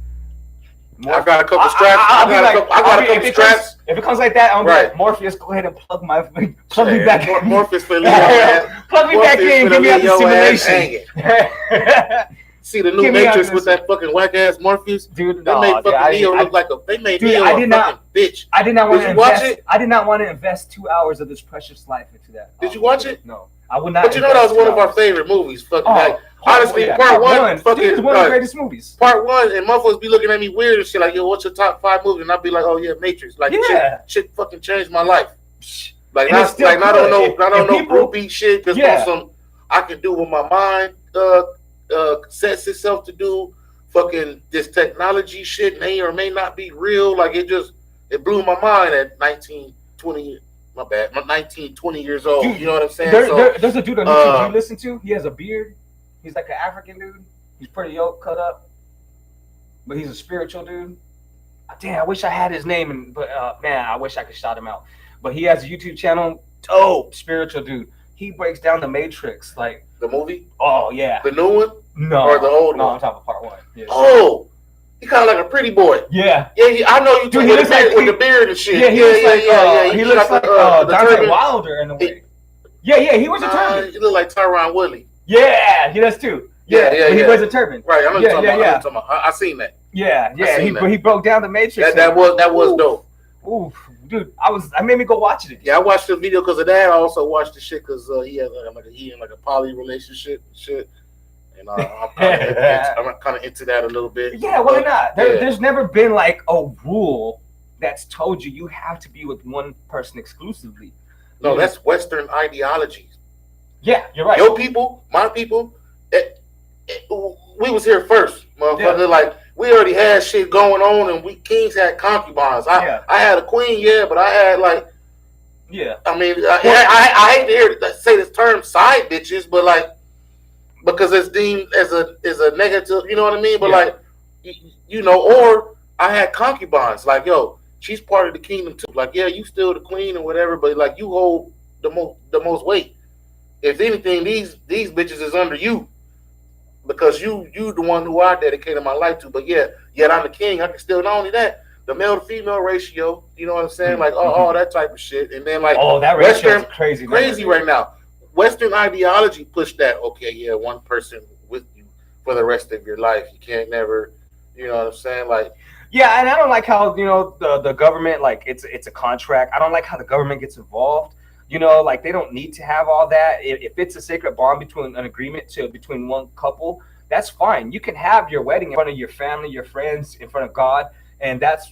I got a couple straps. I got a couple straps. If it comes like that, I'm be like, Morpheus, go ahead and plug me back in. Morpheus for plug me back in. Give me out the simulation. See the new Matrix with that fucking whack ass Morpheus, dude. They made fucking Neo look like a. They made Neo a fucking bitch. I did not want to invest. I did not want to invest 2 hours of this precious life into that. Did you watch it? No, I would not. But you know that was one of our favorite movies. Fucking like. Honestly, part one fucking is one of the greatest movies. Part one, and motherfuckers be looking at me weird and shit, like, yo, what's your top 5 movies? And I'll be like, oh yeah, Matrix. Like, shit fucking changed my life. Like, I don't know groupie shit. Just on some, I can do what my mind sets itself to do. Fucking this technology shit may or may not be real. Like, it blew my mind at 19, 20. My bad. I'm 19, 20 years old. Dude, you know what I'm saying? There's a dude on YouTube you listen to. He has a beard. He's like an African dude. He's pretty cut up, but he's a spiritual dude. Damn, I wish I had his name, but man, I wish I could shout him out. But he has a YouTube channel. Dope spiritual dude. He breaks down the Matrix, like the movie. Oh yeah, the new one. No, or the old one. No, I'm talking about part 1. Yeah. Oh, he kind of like a pretty boy. Yeah, I know you. Dude, with the beard and shit. He looks like Dante Wilder in a way. Yeah, he wears a turban. He look like Tyron Woodley. Yeah, he does too. Yeah. He wears a turban. Right, I'm talking about. I seen that. Yeah. He broke down the Matrix. That was dope. Ooh, dude, I made me go watch it. Yeah, I watched the video because of that. I also watched the shit because he had like a poly relationship and shit. And I'm kind of into that a little bit. Yeah, why not? There's never been like a rule that's told you have to be with one person exclusively. No, that's Western ideology. Yeah, you're right. Your people, my people, we was here first, motherfucker. Yeah. Like, we already had shit going on, and we kings had concubines. I had a queen, but I had like, I mean, I hate to say this term, side bitches, but like, because it's deemed as a negative, you know what I mean? But like, or I had concubines. Like, yo, she's part of the kingdom too. Like, yeah, you still the queen or whatever, but like, you hold the most weight. If anything, these bitches is under you because you the one who I dedicated my life to. But yet I'm the king. I can still, not only that, the male to female ratio. You know what I'm saying? Like all that type of shit. And then like, that ratio is crazy right now. Western ideology pushed that. Okay, one person with you for the rest of your life. You can't never. You know what I'm saying? Like. Yeah, and I don't like how the government, like it's a contract. I don't like how the government gets involved. You know, like they don't need to have all that. If it's a sacred bond between an agreement between one couple, that's fine. You can have your wedding in front of your family, your friends, in front of God, and that's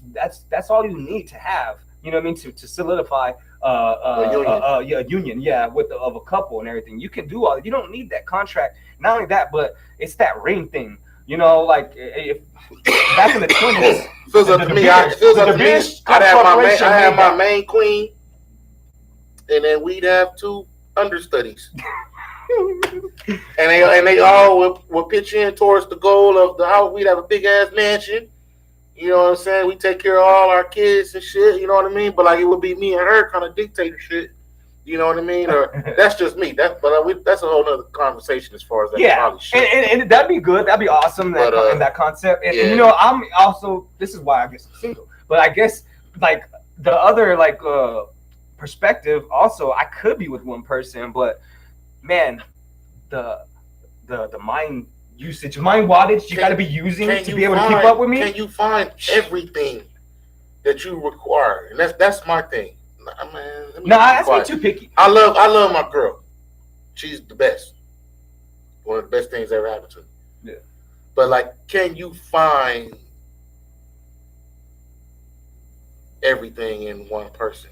all you need to have. You know what I mean? To solidify yeah, a union, yeah, of a couple and everything. You can do all. You don't need that contract. Not only that, but it's that ring thing. You know, like if back in the 20s, feels up to me. I'd have my main queen, and then we'd have 2 understudies. and they all will pitch in towards the goal of the house. We'd have a big ass mansion. You know what I'm saying? We take care of all our kids and shit. You know what I mean? But like it would be me and her kind of dictator shit. You know what I mean? Or that's just me. That's a whole other conversation as far as that. Yeah, and that'd be good. That'd be awesome. That concept. And, yeah. and you know, I'm also, this is why I guess I'm single. But I guess like the other like perspective. Also, I could be with one person, but man, the mind usage, mind wattage you got to be using to be able to keep up with me. Can you find everything that you require? And that's my thing. That's me too picky. I love my girl. She's the best. One of the best things that ever happened to me. Yeah. But like, can you find everything in one person?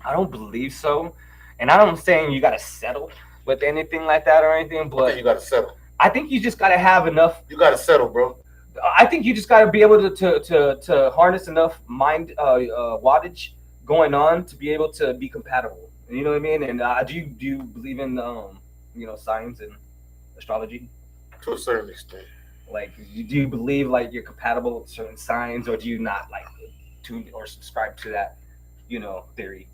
I don't believe so. And I'm saying you got to settle with anything like that or anything, but you got to settle. I think you just got to have enough. You got to settle, bro. I think you just got to be able to harness enough mind wattage going on to be able to be compatible. You know what I mean? And do you believe in signs and astrology? To a certain extent. Like, do you believe like you're compatible with certain signs, or do you not like tune or subscribe to that theory?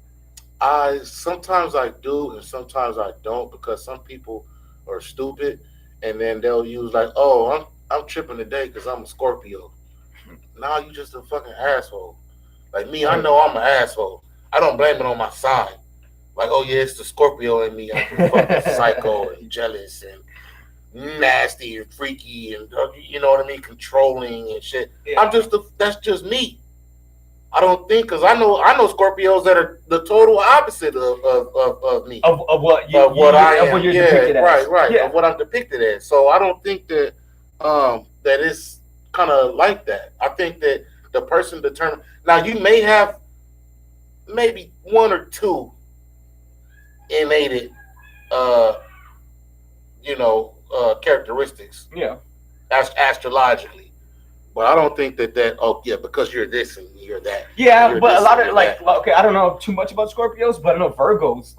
Sometimes I do and sometimes I don't, because some people are stupid and then they'll use like, oh, I'm tripping today because I'm a Scorpio. Nah, you just a fucking asshole. Like me, I know I'm an asshole. I don't blame it on my sign. Like, oh yeah, it's the Scorpio in me. I'm fucking psycho and jealous and nasty and freaky and you know what I mean, controlling and shit. Yeah. That's just me. I don't think, because I know Scorpios that are the total opposite of me. Of what I am. What you're depicted as. Right. Yeah. Of what I'm depicted as. So I don't think that that it's kind of like that. I think that the person determined. Now you may have maybe 1 or 2 innate characteristics. Yeah. Astrologically. But I don't think that because you're this and you're that. Yeah, but a lot of okay, I don't know too much about Scorpios, but I know Virgos,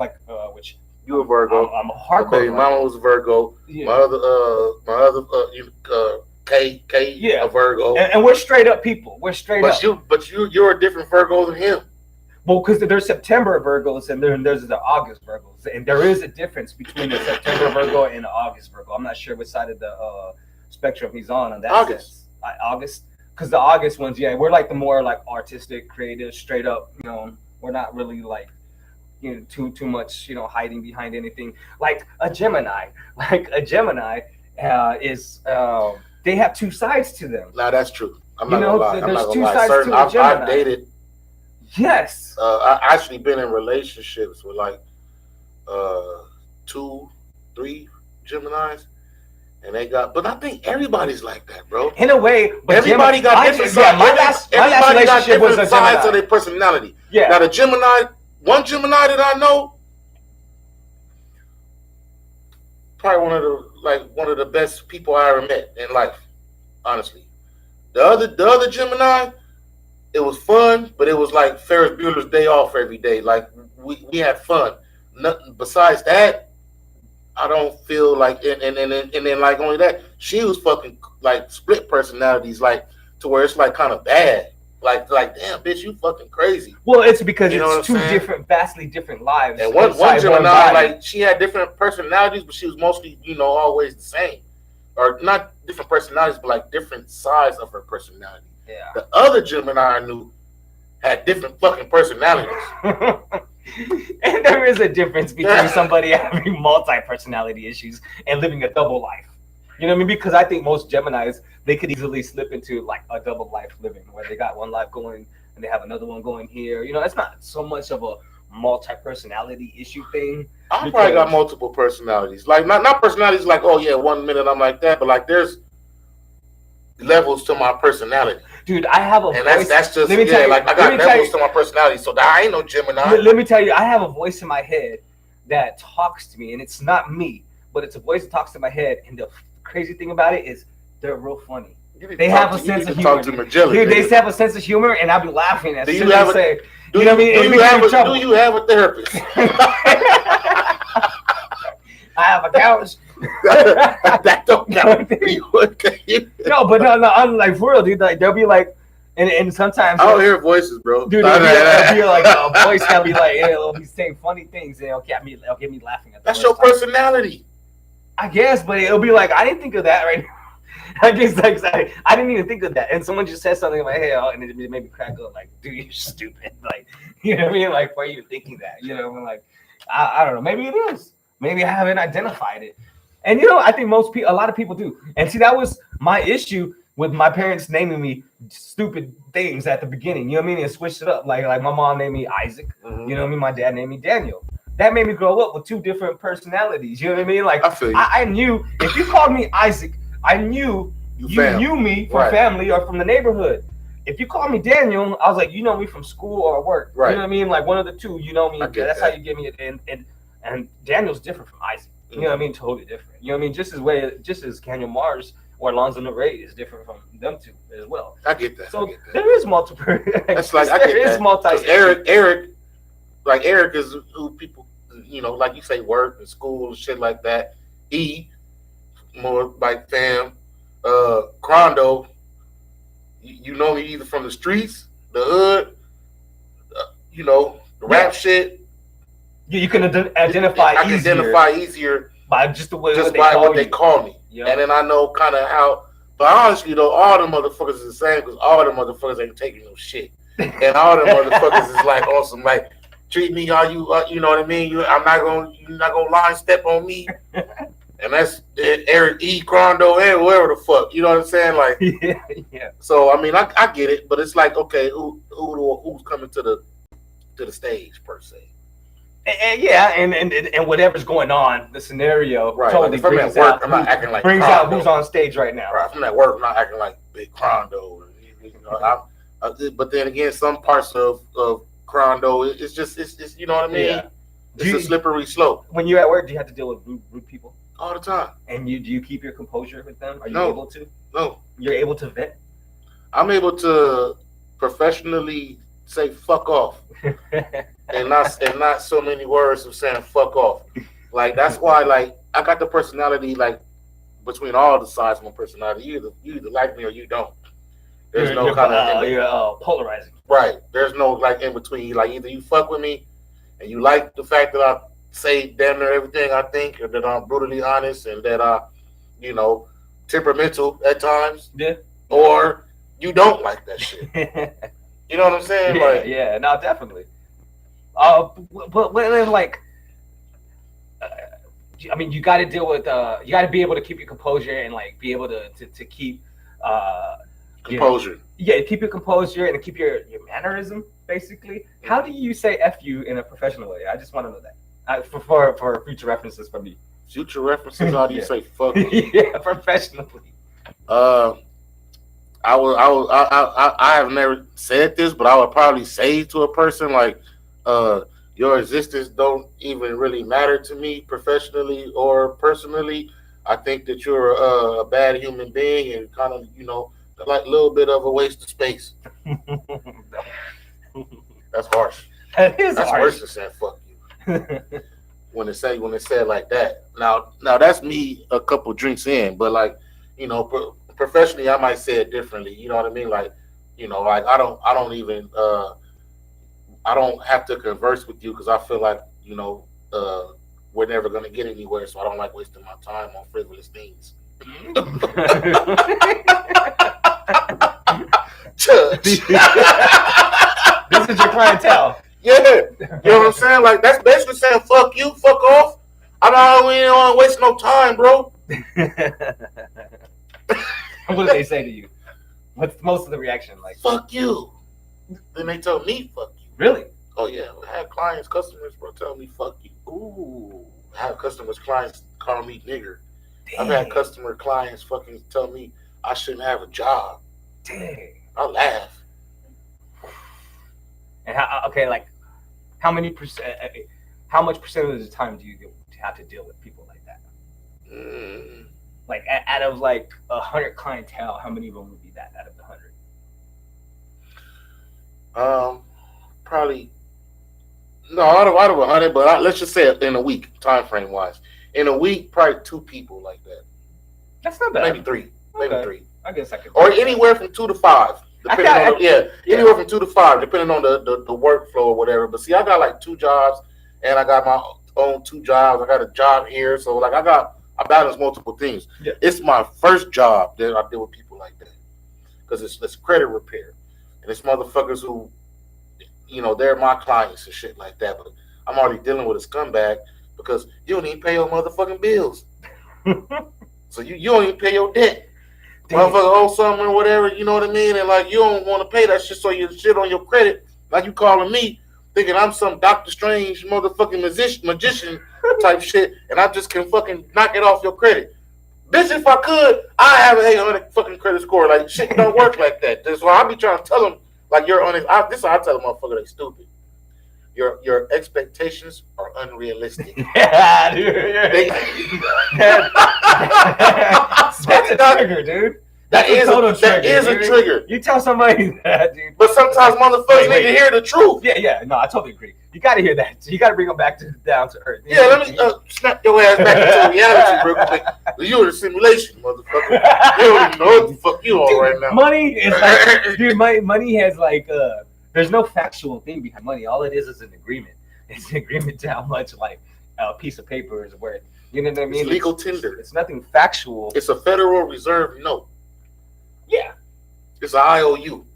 which you a Virgo. I'm a hardcore. Baby mama was a Virgo. Yeah. My other K a Virgo. And we're straight up people. We're straight up. But you're a different Virgo than him. Well, because there's September Virgos and there's the August Virgos, and there is a difference between the September Virgo and the August Virgo. I'm not sure which side of the spectrum he's on that. August. August, because the August ones, we're like the more like artistic, creative, straight up. We're not really like too much hiding behind anything. Like a Gemini, is they have 2 sides to them. No, that's true. I'm not gonna lie. There's 2 sides to a Gemini. I've dated. Yes. I actually been in relationships with like 2, 3 Geminis. And but I think everybody's like that, bro. In a way, but everybody got different sides. Everybody got different sides of their personality. Yeah. Now one Gemini that I know, probably one of the best people I ever met in life, honestly. The other Gemini, it was fun, but it was like Ferris Bueller's Day Off every day. Like we had fun. Nothing besides that. I don't feel like, and then like only that, she was fucking like split personalities, like to where it's like kind of bad, like damn bitch, you fucking crazy. Well, it's because it's 2 different, vastly different lives. And one Gemini, like she had different personalities, but she was mostly always the same, or not different personalities, but like different sides of her personality. Yeah. The other Gemini I knew had different fucking personalities. And there is a difference between somebody having multi-personality issues and living a double life. You know what I mean? Because I think most Geminis, they could easily slip into like a double life living where they got one life going and they have another one going here. It's not so much of a multi-personality issue thing. I probably got multiple personalities. Like not personalities like, oh yeah, 1 minute I'm like that, but like there's levels to my personality. Dude, I have a and voice. That's just like I got levels to my personality. So I ain't no Gemini. Let me tell you, I have a voice in my head that talks to me, and it's not me, but it's a voice that talks to my head. And the crazy thing about it is they're real funny. They have a sense of humor. Dude, they have a sense of humor, and I'll be laughing as soon as they say. Do you have a therapist? I have a couch. That don't count. No, but no, I'm like for real, dude. Like they'll be like, and sometimes I don't hear voices, bro. Dude, it'll be like a voice that'll be like, it'll be saying funny things, and it'll get me laughing at. That's your personality. I guess, but it'll be like, I didn't think of that right now. I guess like I didn't even think of that, and someone just said something in my head, and it made me crack up. Like, dude, you're stupid. Like, you know what I mean? Like, why are you thinking that? You know, like, I don't know. Maybe it is. Maybe I haven't identified it. And I think a lot of people do. And see, that was my issue with my parents naming me stupid things at the beginning. You know what I mean? And switched it up. Like my mom named me Isaac. Mm-hmm. You know what I mean? My dad named me Daniel. That made me grow up with two different personalities. You know what I mean? Like I knew if you called me Isaac, I knew you knew me from family or from the neighborhood. If you call me Daniel, I was like, you know me from school or work. Right. You know what I mean? Like one of the two, you know me. That's how you get me. And Daniel's different from Isaac. You know what I mean? Totally different. You know what I mean? Just as Daniel Mars or Alonzo Naray is different from them two as well. I get that. So there is multiple. That's like I get that. Multi. Eric is who people, like you say, work and school and shit like that. More like fam. Crondo, you know me either from the streets, the hood, the rap shit. Yeah, you can identify I can identify easier by just the way what they call me. Yeah. And then I know kind of how. But honestly, though, all the motherfuckers is the same because all the motherfuckers ain't taking no shit, and all the motherfuckers is like awesome, like treat me how you, you know what I mean. You're not gonna line step on me. And that's Eric E. Crondo and whoever the fuck, you know what I'm saying? Like, yeah. So I mean, I get it, but it's like, okay, who's coming to the stage per se? And whatever's going on, the scenario totally if I'm at work, I'm not acting like brings out who's on stage right now. Right, if I'm at work, I'm not acting like Big Crondo. But then again, some parts of Crondo, it's you know what I mean? Yeah. It's a slippery slope. When you're at work, do you have to deal with rude people? All the time. And do you keep your composure with them? Are you able to? No. You're able to vent? I'm able to professionally say fuck off. and not so many words of saying fuck off. Like that's why I got the personality between all the sides of my personality. You either like me or you don't. There's no kind of polarizing. Right. There's no in between. Like either you fuck with me and you like the fact that I say damn near everything I think, or that I'm brutally honest and that I, temperamental at times. Yeah. Or you don't like that shit. You know what I'm saying? Yeah, no, definitely. But I mean, you got to deal with. You got to be able to keep your composure and be able to keep composure. Keep your composure and keep your mannerism. Basically, how do you say "f you" in a professional way? I just want to know that for future references for me. Future references? How do you say "fuck"? Yeah, professionally. I have never said this, but I would probably say to a person your existence don't even really matter to me professionally or personally. I think that you're a bad human being and kind of, a little bit of a waste of space. That's harsh. That's harsh. Worse than saying fuck you. when it's said like that. Now that's me a couple drinks in, but professionally, I might say it differently. You know what I mean? I don't have to converse with you because I feel like, we're never going to get anywhere. So I don't like wasting my time on frivolous things. Church. This is your clientele. Yeah. You know what I'm saying? That's basically saying fuck you, fuck off. We don't want to waste no time, bro. What do they say to you? What's most of the reaction like? Fuck you. Then they tell me fuck you. Really? Oh yeah, I had clients, customers, bro, tell me fuck you. Ooh, I have customers, clients call me nigger. I've dang, had customer clients fucking tell me I shouldn't have a job. dang. I laugh. And like how many percent? How much percent of the time do you have to deal with people like that? Mm, Like out of like 100 clientele, how many of them would be that out of the 100? Probably no, out of 100, but let's just say in a week, time frame wise, in a week, probably 2 people like that. That's not bad. Maybe 3, maybe Okay. 3, I guess I could. or anywhere from 2 to 5, anywhere from 2 to 5, depending on the workflow or whatever. But see, I got like 2 jobs, and I got my own 2 jobs. I got a job here, so like I balance multiple things. Yeah. It's my first job that I deal with people like that because it's credit repair, and it's motherfuckers who, you know, they're my clients and shit like that. But I'm already dealing with a scumbag because you don't even pay your motherfucking bills. So you don't even pay your debt. Motherfucker owe something or whatever, you know what I mean? And like you don't want to pay that shit, so you shit on your credit. Like you calling me thinking I'm some Doctor Strange motherfucking magician type shit, and I just can fucking knock it off your credit. Bitch, if I could, I have an 800 fucking credit score. Like shit don't work like that. That's why I be trying to tell them, like you're honest. This is how I tell a motherfucker they stupid. Your expectations are unrealistic. Yeah, dude. That's a trigger, dude. That is a trigger. You tell somebody that, dude. But sometimes motherfuckers need to hear the truth. Yeah. No, I totally agree. You got to hear that. You got to bring them back down to earth. Yeah, let me snap your ass back into reality real quick. You're in a simulation, motherfucker. You don't even know what the fuck you on right now. Money is like, dude. Money has like there's no factual thing behind money. All it is an agreement. It's an agreement to how much like a piece of paper is worth. You know what I mean? It's legal tender. It's nothing factual. It's a Federal Reserve note. Yeah. It's an IOU.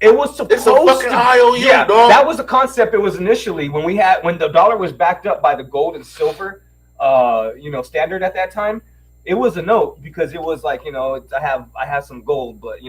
It was supposed it's a fucking IOU, yeah, dog. That was the concept. It was initially when the dollar was backed up by the gold and silver, standard at that time. It was a note because it was like, I have some gold, but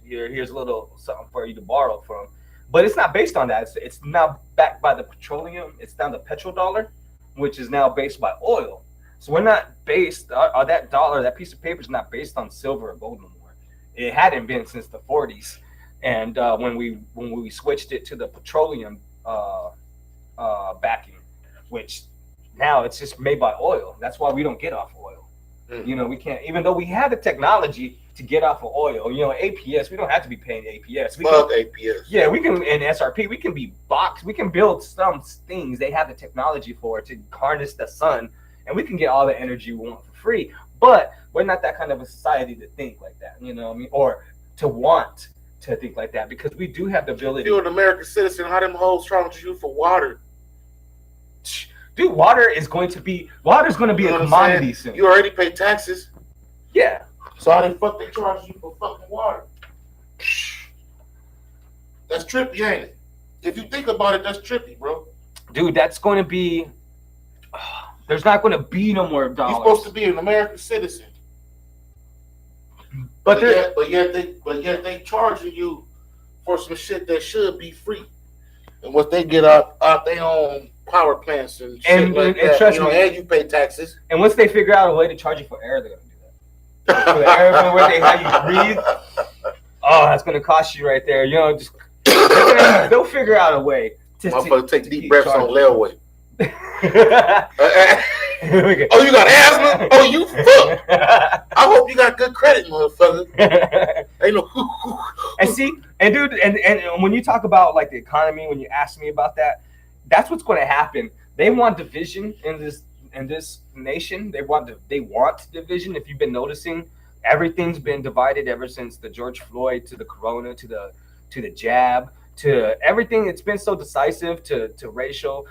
here's a little something for you to borrow from. But it's not based on that. It's now backed by the petroleum. It's now the petrodollar, which is now based by oil. So we're not based on that dollar. That piece of paper is not based on silver or gold no more. It hadn't been since the 40s. And when we switched it to the petroleum backing, which now it's just made by oil. That's why we don't get off oil. We can't, even though we have the technology to get off of oil. APS, we don't have to be paying APS. APS. Yeah, we can, and SRP, we can be boxed. We can build some things. They have the technology for it to harness the sun, and we can get all the energy we want for free. But we're not that kind of a society to think like that, or to want to think like that, because we do have the ability. If you're an American citizen, how them hoes trying to you for water? Dude, water's going to be a commodity soon. You already pay taxes. Yeah. So how the fuck they charge you for fucking water? That's trippy, ain't it? If you think about it, that's trippy, bro. Dude, that's going to be. There's not going to be no more dollars. You're supposed to be an American citizen, but yet they charging you for some shit that should be free, and what they get out their own power plants and shit like that. Trust me, and you pay taxes. And once they figure out a way to charge you for air, they're gonna do that. For the air, where they how you breathe. Oh, that's gonna cost you right there. Just they'll figure out a way to take deep breaths on layaway. Oh, you got asthma? Oh, you fuck. I hope you got good credit, motherfucker. Ain't no. And see, and dude, and when you talk about like the economy, when you ask me about that, that's what's going to happen. They want division in this nation. They want division. If you've been noticing, everything's been divided ever since the George Floyd to the Corona to the jab to everything. It's been so decisive to racial.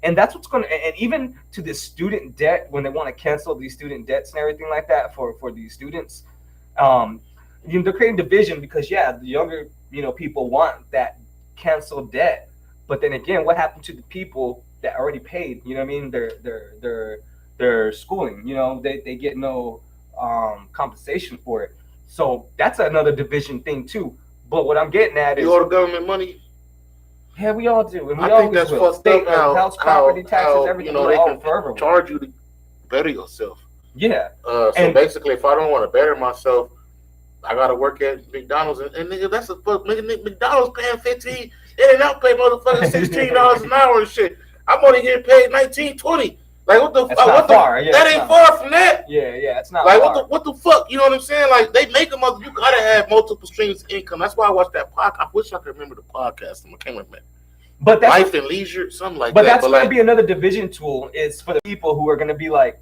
And that's what's going to, and even to the student debt, when they want to cancel these student debts and everything like that for these students, they're creating division because the younger people want that canceled debt, but then again, what happened to the people that already paid? Their schooling. They get no compensation for it. So that's another division thing too. But what I'm getting at is you owe the government money. Yeah, we all do, and we I always think that's will. fucked State, up house, property taxes, how everything. you know we're they all can forever with. charge you to better yourself. Yeah. So And- basically, if I don't want to better myself, I gotta work at McDonald's, and nigga, that's a fuck. Nigga, McDonald's paying $15, and I'll pay motherfucking $16 an hour and shit. I'm only getting paid $19, $20. Like what the That's fuck? not far. Yeah, that it's ain't not. far from that. Yeah, it's not Like far. what the fuck? You know what I'm saying? Like they make a mother. You gotta have multiple streams of income. That's why I watched that podcast. I wish I could remember the podcast. I can't remember. But that's Life and Leisure, something like but that. that's gonna be another division tool. Is for the people who are gonna be like,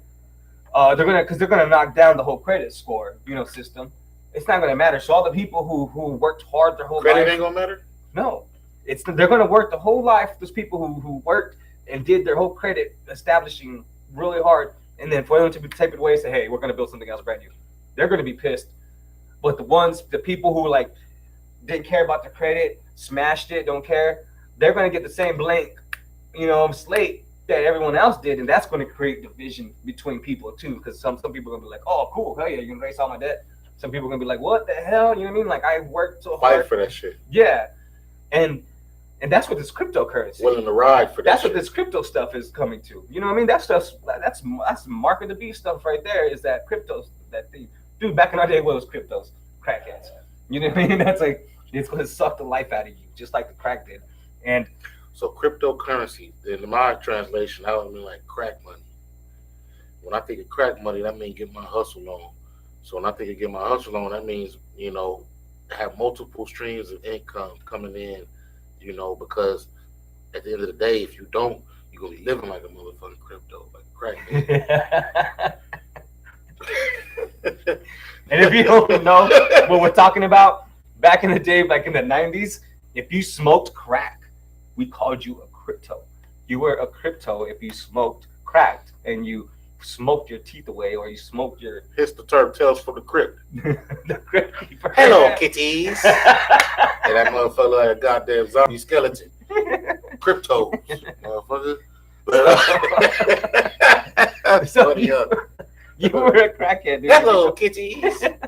they're gonna knock down the whole credit score, system. It's not gonna matter. So all the people who worked hard their whole credit life, ain't gonna matter. no, they're gonna work the whole life. Those people who worked and did their whole credit establishing really hard, and then for them to be taken away and say, hey, we're gonna build something else brand new, they're gonna be pissed. But the people who like didn't care about the credit, smashed it, don't care, they're gonna get the same blank, slate that everyone else did, and that's gonna create division between people too. Because some people are gonna be like, oh, cool, hell yeah, you can erase all my debt. Some people are gonna be like, what the hell? You know what I mean? Like I worked so hard. Fight for that shit. Yeah, and that's what this cryptocurrency. Willing to ride for that. That's shit. what this crypto stuff is coming to. You know what I mean? That's mark of the beast stuff right there. Is that cryptos? That thing, dude. Back in our day, what was cryptos? Crackheads. You know what I mean? That's like it's gonna suck the life out of you, just like the crack did. And so cryptocurrency, in my translation, I don't mean like crack money. When I think of crack money, that means get my hustle on. So when I think of get my hustle on, that means have multiple streams of income coming in. Because at the end of the day, if you don't, you're gonna be living like a motherfucking crypto, like a crack. And if you don't know what we're talking about, back in the day, like in the 90s, if you smoked crack, we called you a crypto. You were a crypto if you smoked crack and you smoked your teeth away or you smoked your... It's the term Tales from the Crypt. The Crypt Keeper. Hello, kitties. And that motherfucker like a goddamn zombie skeleton. Crypto, motherfucker. So you were a crackhead, dude. Hello, kitties. Did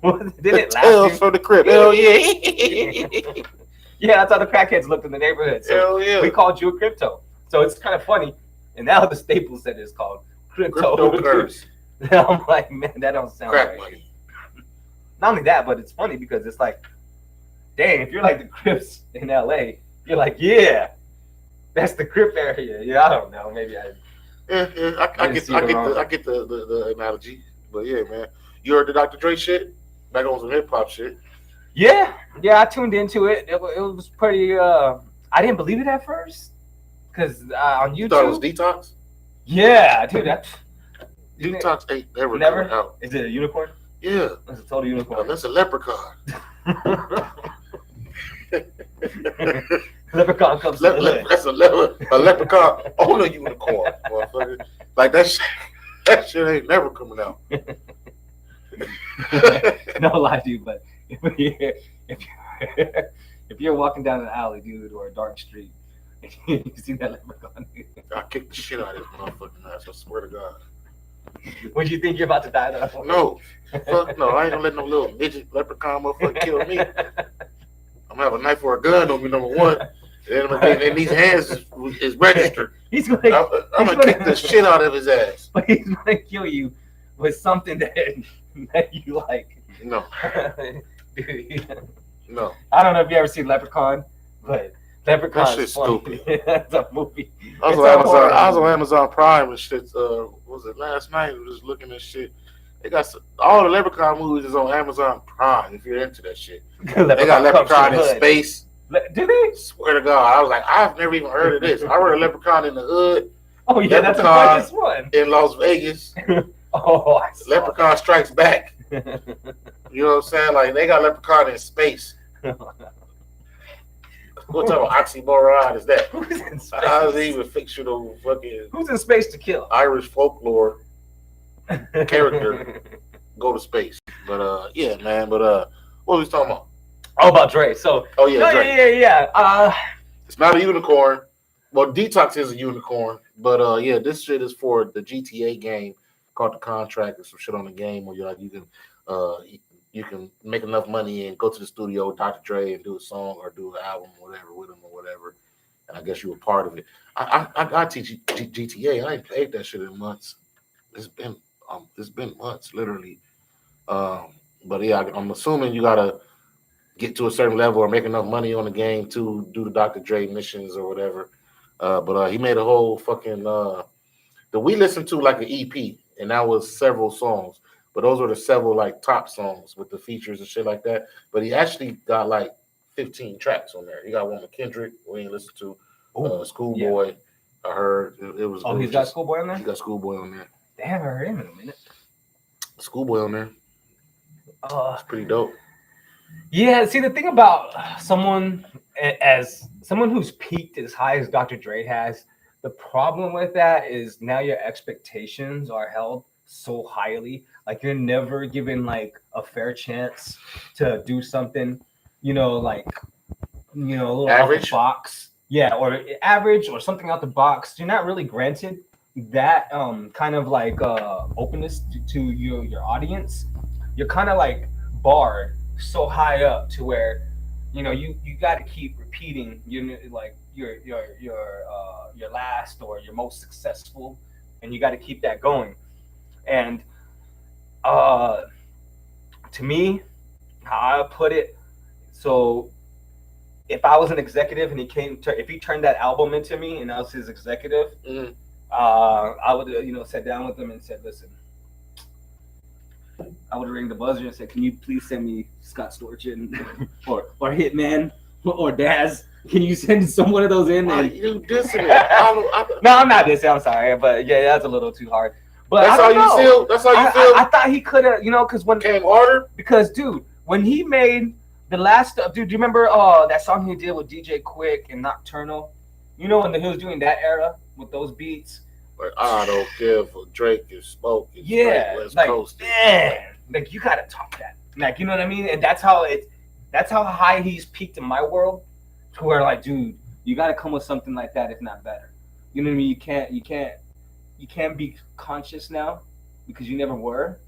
it last Tales you? from the Crypt. Hell yeah. Yeah, that's how the crackheads looked in the neighborhood. So Hell yeah. we called you a crypto. So it's kind of funny. And now the Staples Center is called Cryptocurrency. I'm like, man, that don't sound Crack right. money. Not only that, but it's funny because it's like, dang, if you're like the Crips in LA, you're like, yeah, that's the Crip area. Yeah, I don't know. Maybe I get the analogy. But yeah, man. You heard the Dr. Dre shit? Back on some hip hop shit. Yeah, I tuned into it. It was pretty. I didn't believe it at first because on YouTube. You thought it was Detox? Yeah, dude. Detox ain't never Never? coming out. Is it a unicorn? Yeah. That's a total unicorn. That's a leprechaun. Leprechaun comes to the hood. That's a leprechaun on a unicorn, motherfucker. Like that shit ain't never coming out. No lie, dude. But if you're walking down an alley, dude, or a dark street, you see that leprechaun, dude. I kicked the shit out of this motherfucking ass. I swear to God. Would you think you're about to die though? No, fuck no. I ain't gonna let no little midget leprechaun motherfucker kill me. I'm gonna have a knife or a gun on me, number one. And these hands is registered. I'm gonna kick the shit out of his ass. But he's gonna kill you with something that you like. No. Dude, No. I don't know if you ever seen Leprechaun, but Leprechaun That shit's is funny. That's a movie. I was on Amazon Prime and shit. Was it last night? I was just looking at shit. They got all the Leprechaun movies is on Amazon Prime. If you're into that shit, they got Leprechaun in space. Do they? Swear to God, I was like, I've never even heard of this. I heard a Leprechaun in the Hood. Oh yeah, that's the funniest one. In Las Vegas. Oh, I saw Leprechaun that. Strikes Back. You know what I'm saying? Like they got Leprechaun in space. What type of oxymoron is that? Who's in space? I was even fictional fucking Who's in space to kill? Irish folklore character go to space. But yeah, man. But what was we talking about? Oh, about Dre. So Dre. yeah. It's not a unicorn. Well, Detox is a unicorn, but yeah, this shit is for the GTA game called The Contract. There's some shit on the game where you can you can make enough money and go to the studio with Dr. Dre and do a song or do an album or whatever with him or whatever. And I guess you were part of it. I teach GTA. I ain't played that shit in months. It's been months, literally. But yeah, I'm assuming you gotta get to a certain level or make enough money on the game to do the Dr. Dre missions or whatever. But he made a whole fucking that we listened to like an EP, and that was several songs. But those were the several like top songs with the features and shit like that. But he actually got like 15 tracks on there. He got one with Kendrick we ain't listened to. Schoolboy. Yeah. I heard it was. Oh, he's got Schoolboy on there. He got Schoolboy on there. They haven't heard him in a minute. Schoolboy on there. It's pretty dope. Yeah, see the thing about someone who's peaked as high as Dr. Dre has, the problem with that is now your expectations are held so highly. Like you're never given like a fair chance to do something, like a little average out the box. Yeah, or average or something out the box. You're not really granted that kind of like openness to your audience. You're kind of like barred so high up to where you got to keep repeating your last or your most successful, and you got to keep that going. And to me, how I put it, so if I was an executive and if he turned that album into me and I was his executive, I would sat down with him and said, listen, I would ring the buzzer and say, can you please send me Scott Storchin or Hitman or Daz? Can you send someone of those in? And you dissing it? No, I'm not dissing. I'm sorry, but yeah, that's a little too hard. But that's how you feel. That's how you feel. I thought he could have, because when came harder. Because dude, when he made the last stuff, dude, do you remember that song he did with DJ Quick and Nocturnal? When he was doing that era with those beats. Like I don't care for Drake and Smoke. And yeah, West like Coast. Man, like you gotta talk that. Like you know what I mean? And that's how high he's peaked in my world. To where like, dude, you gotta come with something like that, if not better. You know what I mean? You can't be conscious now because you never were.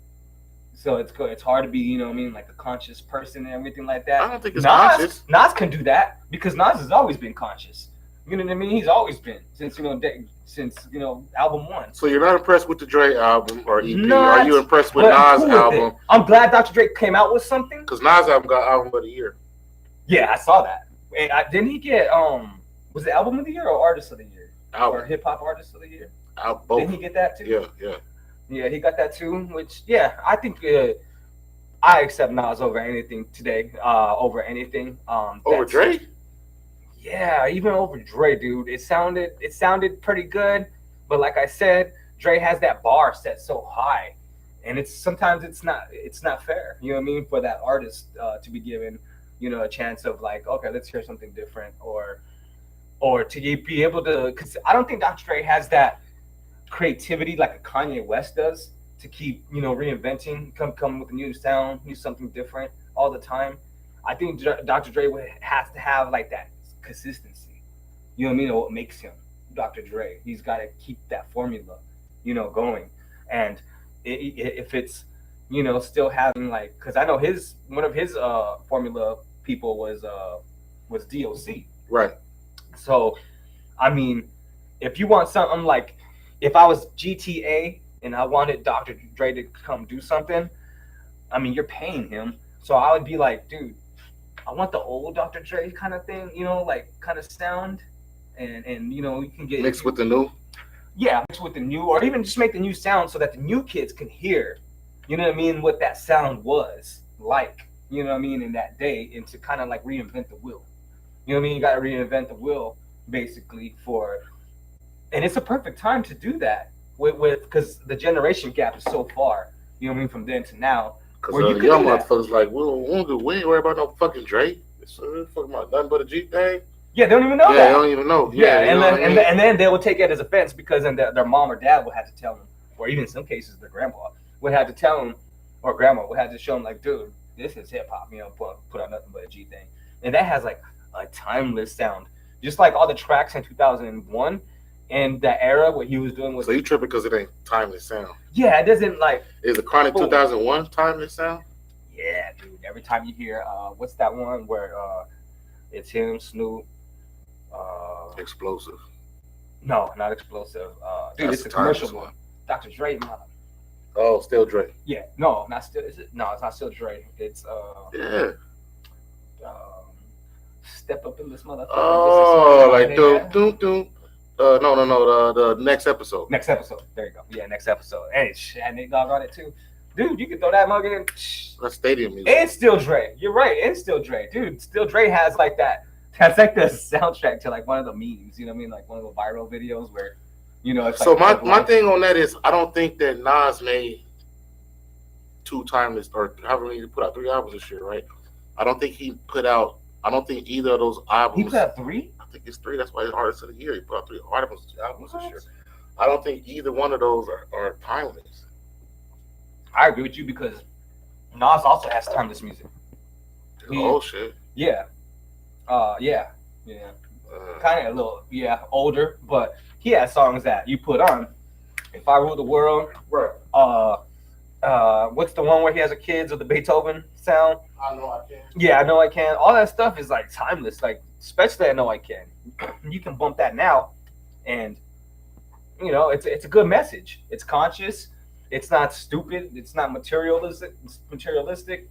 So it's hard to be, like a conscious person and everything like that. I don't think it's conscious. Nas can do that because Nas has always been conscious. You know what I mean? He's always been since album one. So you're not impressed with the Dre album or EP? Are you impressed with Nas' album? I'm glad Dr. Dre came out with something. Because Nas' album got album of the year. Yeah, I saw that. And didn't he get was it album of the year or artist of the year? Album. Or hip hop artist of the year? Both. Didn't he get that too? Yeah. Yeah, he got that too. Which I think I accept Nas over anything today. Over anything. Over Dre? Yeah, even over Dre, dude. It sounded pretty good, but like I said, Dre has that bar set so high, and sometimes it's not fair. You know what I mean? For that artist to be given, a chance of like, okay, let's hear something different, or to be able to. Because I don't think Dr. Dre has that creativity like a Kanye West does to keep reinventing, come with a new sound, something different all the time. I think Dr. Dre has to have like that consistency. You know what I mean? What makes him Dr. Dre? He's got to keep that formula, going. And if it's still having like, because I know one of his formula people was DOC. Right. So, I mean, if you want something like, if I was GTA and I wanted Dr. Dre to come do something, I mean, you're paying him. So I would be like, dude, I want the old Dr. Dre kind of thing, like kind of sound, and you can get mixed with the new. Yeah, mixed with the new, or even just make the new sound so that the new kids can hear, what that sound was like, in that day, and to kind of like reinvent the wheel. You got to reinvent the wheel basically and it's a perfect time to do that with because the generation gap is so far, from then to now. Because young motherfuckers like, we ain't worry about no fucking Drake. It's fucking about nothing but a G thing. Yeah, they don't even know that. Yeah, they don't even know. Yeah, and then they will take it as offense because then their mom or dad will have to tell them, or even in some cases their grandpa would have to tell them, or grandma would have to show them like, dude, this is hip hop. Put out nothing but a G thing, and that has like a timeless sound, just like all the tracks in 2001. And that era, what he was doing was. So you tripping because it ain't timeless sound? Yeah, it doesn't like. Is the Chronic 2001 timeless sound? Yeah, dude. every time you hear what's that one where it's him, Snoop, Explosive. no, not Explosive. Dude, That's it's a the commercial timeless one. Dr. Dre, man. Oh, still Drake. Yeah, no, not still. Is it? No, it's not still Dre. It's Yeah. um, step up in this motherfucker. Oh, This is like yeah. doom. No. The next episode. Next episode. There you go. Yeah, next episode. Hey, and Nate Dogg on it too. Dude, you can throw that mug in. That's stadium music. It's still Dre. You're right. It's still Dre. Dude, still Dre has like that. That's like the soundtrack to like one of the memes. You know what I mean? Like one of the viral videos where, you know, it's So like my thing on that is I don't think that Nas made two timeless or however many he put out 3 albums this year, right? I don't think either of those albums. He put out 3? I think it's 3. That's why he's artist of the year. He put out 3 albums this year. I don't think either one of those are timeless. I agree with you because Nas also has timeless music. Oh shit. Yeah. Yeah. Kind of a little, older, but he has songs that you put on. If I Rule the World. Right. What's the one where he has a kids with the Beethoven sound? I know I can. Yeah, I Know I Can. All that stuff is like timeless. Like especially I Know I Can. You can bump that now, and you know it's a good message. It's conscious. It's not stupid. It's not materialistic.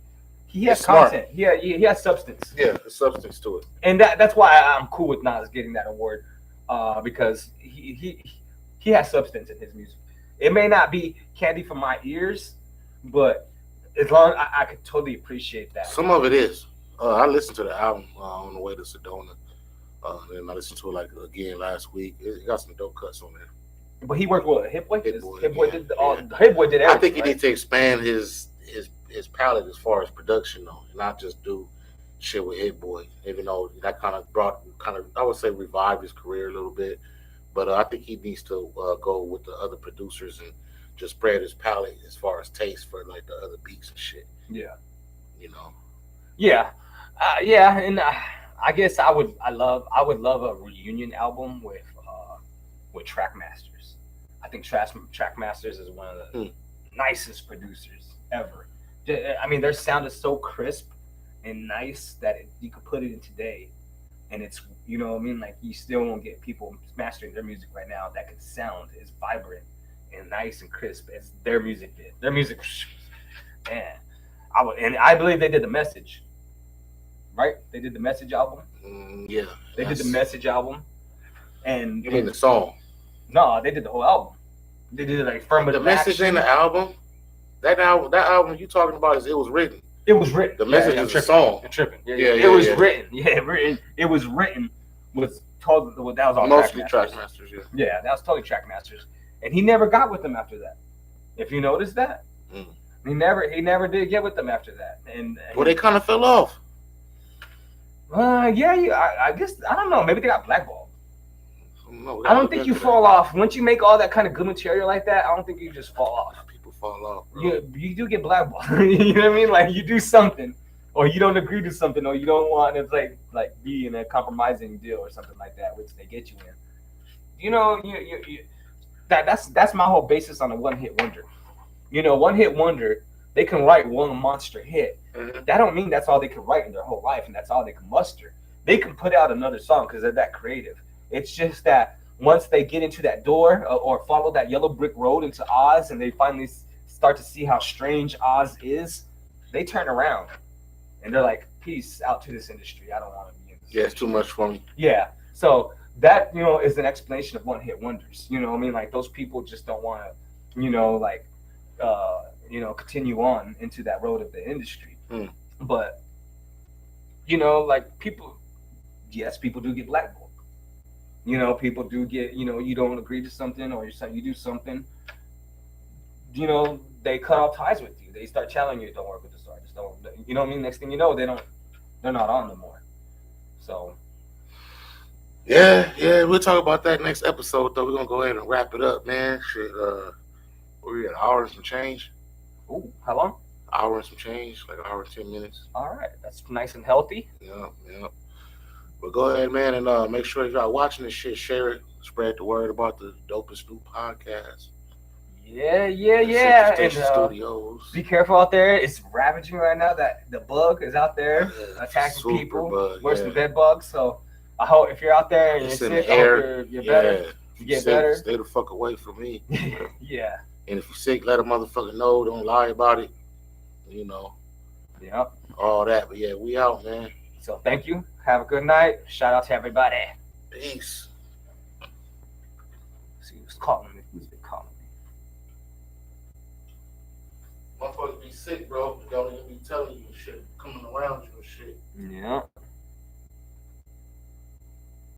He has content. Yeah, he has substance. Yeah, there's substance to it. And that's why I'm cool with Nas getting that award, because he has substance in his music. It may not be candy for my ears, but as long I could totally appreciate that. Some of it is. I listened to the album on the way to Sedona, and I listened to it like again last week. It got some dope cuts on there. But he worked with Hit Boy. Hit Boy Hit Boy yeah, did yeah. Hit Boy did everything. I think he right? needs to expand his palette as far as production though, and not just do shit with Hit Boy. Even though that kind of I would say revived his career a little bit, but I think he needs to go with the other producers and just spread his palette as far as taste for like the other beats and shit. Yeah. You know. Yeah. And I guess I would love a reunion album with Trackmasters. I think Trackmasters is one of the nicest producers ever. I mean, their sound is so crisp and nice that you could put it in today, and it's, you know what I mean, like you still won't get people mastering their music right now that could sound as vibrant and nice and crisp as their music did. Their music, man, I believe they did The Message, right? They did the Message album. Yeah, they did the Message album, and you mean the song? No, they did the whole album. They did it like affirmative The Message action. in the album. That album you talking about it was written. It was written. The Message is a song. You're tripping. It was written. Yeah, written. It was written with totally. That was all mostly Trackmasters. Yeah. Yeah, that was totally Trackmasters, and he never got with them after that. If you notice that, he never did get with them after that. And well, they kind of fell off. I guess I don't know. Maybe they got blackballed. No, I don't think you fall off once you make all that kind of good material like that. I don't think you just fall off. People fall off. Bro. You do get blackballed. You know what I mean? Like you do something, or you don't agree to something, or you don't want to like be in a compromising deal or something like that, which they get you in. You know, that's my whole basis on a one-hit wonder. You know, one-hit wonder, they can write one monster hit. Mm-hmm. That don't mean that's all they can write in their whole life, and that's all they can muster. They can put out another song because they're that creative. It's just that once they get into that door or follow that yellow brick road into Oz, and they finally start to see how strange Oz is, they turn around and they're like, peace out to this industry. I don't want to be in this industry. It's too much for me. Yeah. So that, you know, is an explanation of one-hit wonders. You know what I mean? Like those people just don't want to, you know, like, continue on into that road of the industry. But, you know, like people do get blackballed. You know, people do get, you know, you don't agree to something or you do something, you know, they cut off ties with you. They start challenging you, don't work with this artist. Don't, you know what I mean? Next thing you know, they're not on no more. So. Yeah, we'll talk about that next episode, though. We're going to go ahead and wrap it up, man. Shit, we're at an hour and some change. Ooh, how long? Hour and some change, like an hour and 10 minutes. All right, that's nice and healthy. Yeah. But go ahead, man, and make sure if y'all watching this shit, share it, spread the word about the Dopest New podcast. Yeah. Central And Station Studios. be careful out there. It's ravaging right now. That the bug is out there attacking super people, bug, worse than bed bugs. So I hope if you're out there and It's you're in sick, the I hope air. you're better. You get better. Stay the fuck away from me. Yeah. And if you're sick, let a motherfucker know. Don't lie about it. You know, Yep. all that. But yeah, we out, man. So thank you. Have a good night. Shout out to everybody. Peace. See who's calling me. Who's been calling me? Motherfuckers be sick, bro. Don't even be telling you shit, coming around you and shit. Yeah.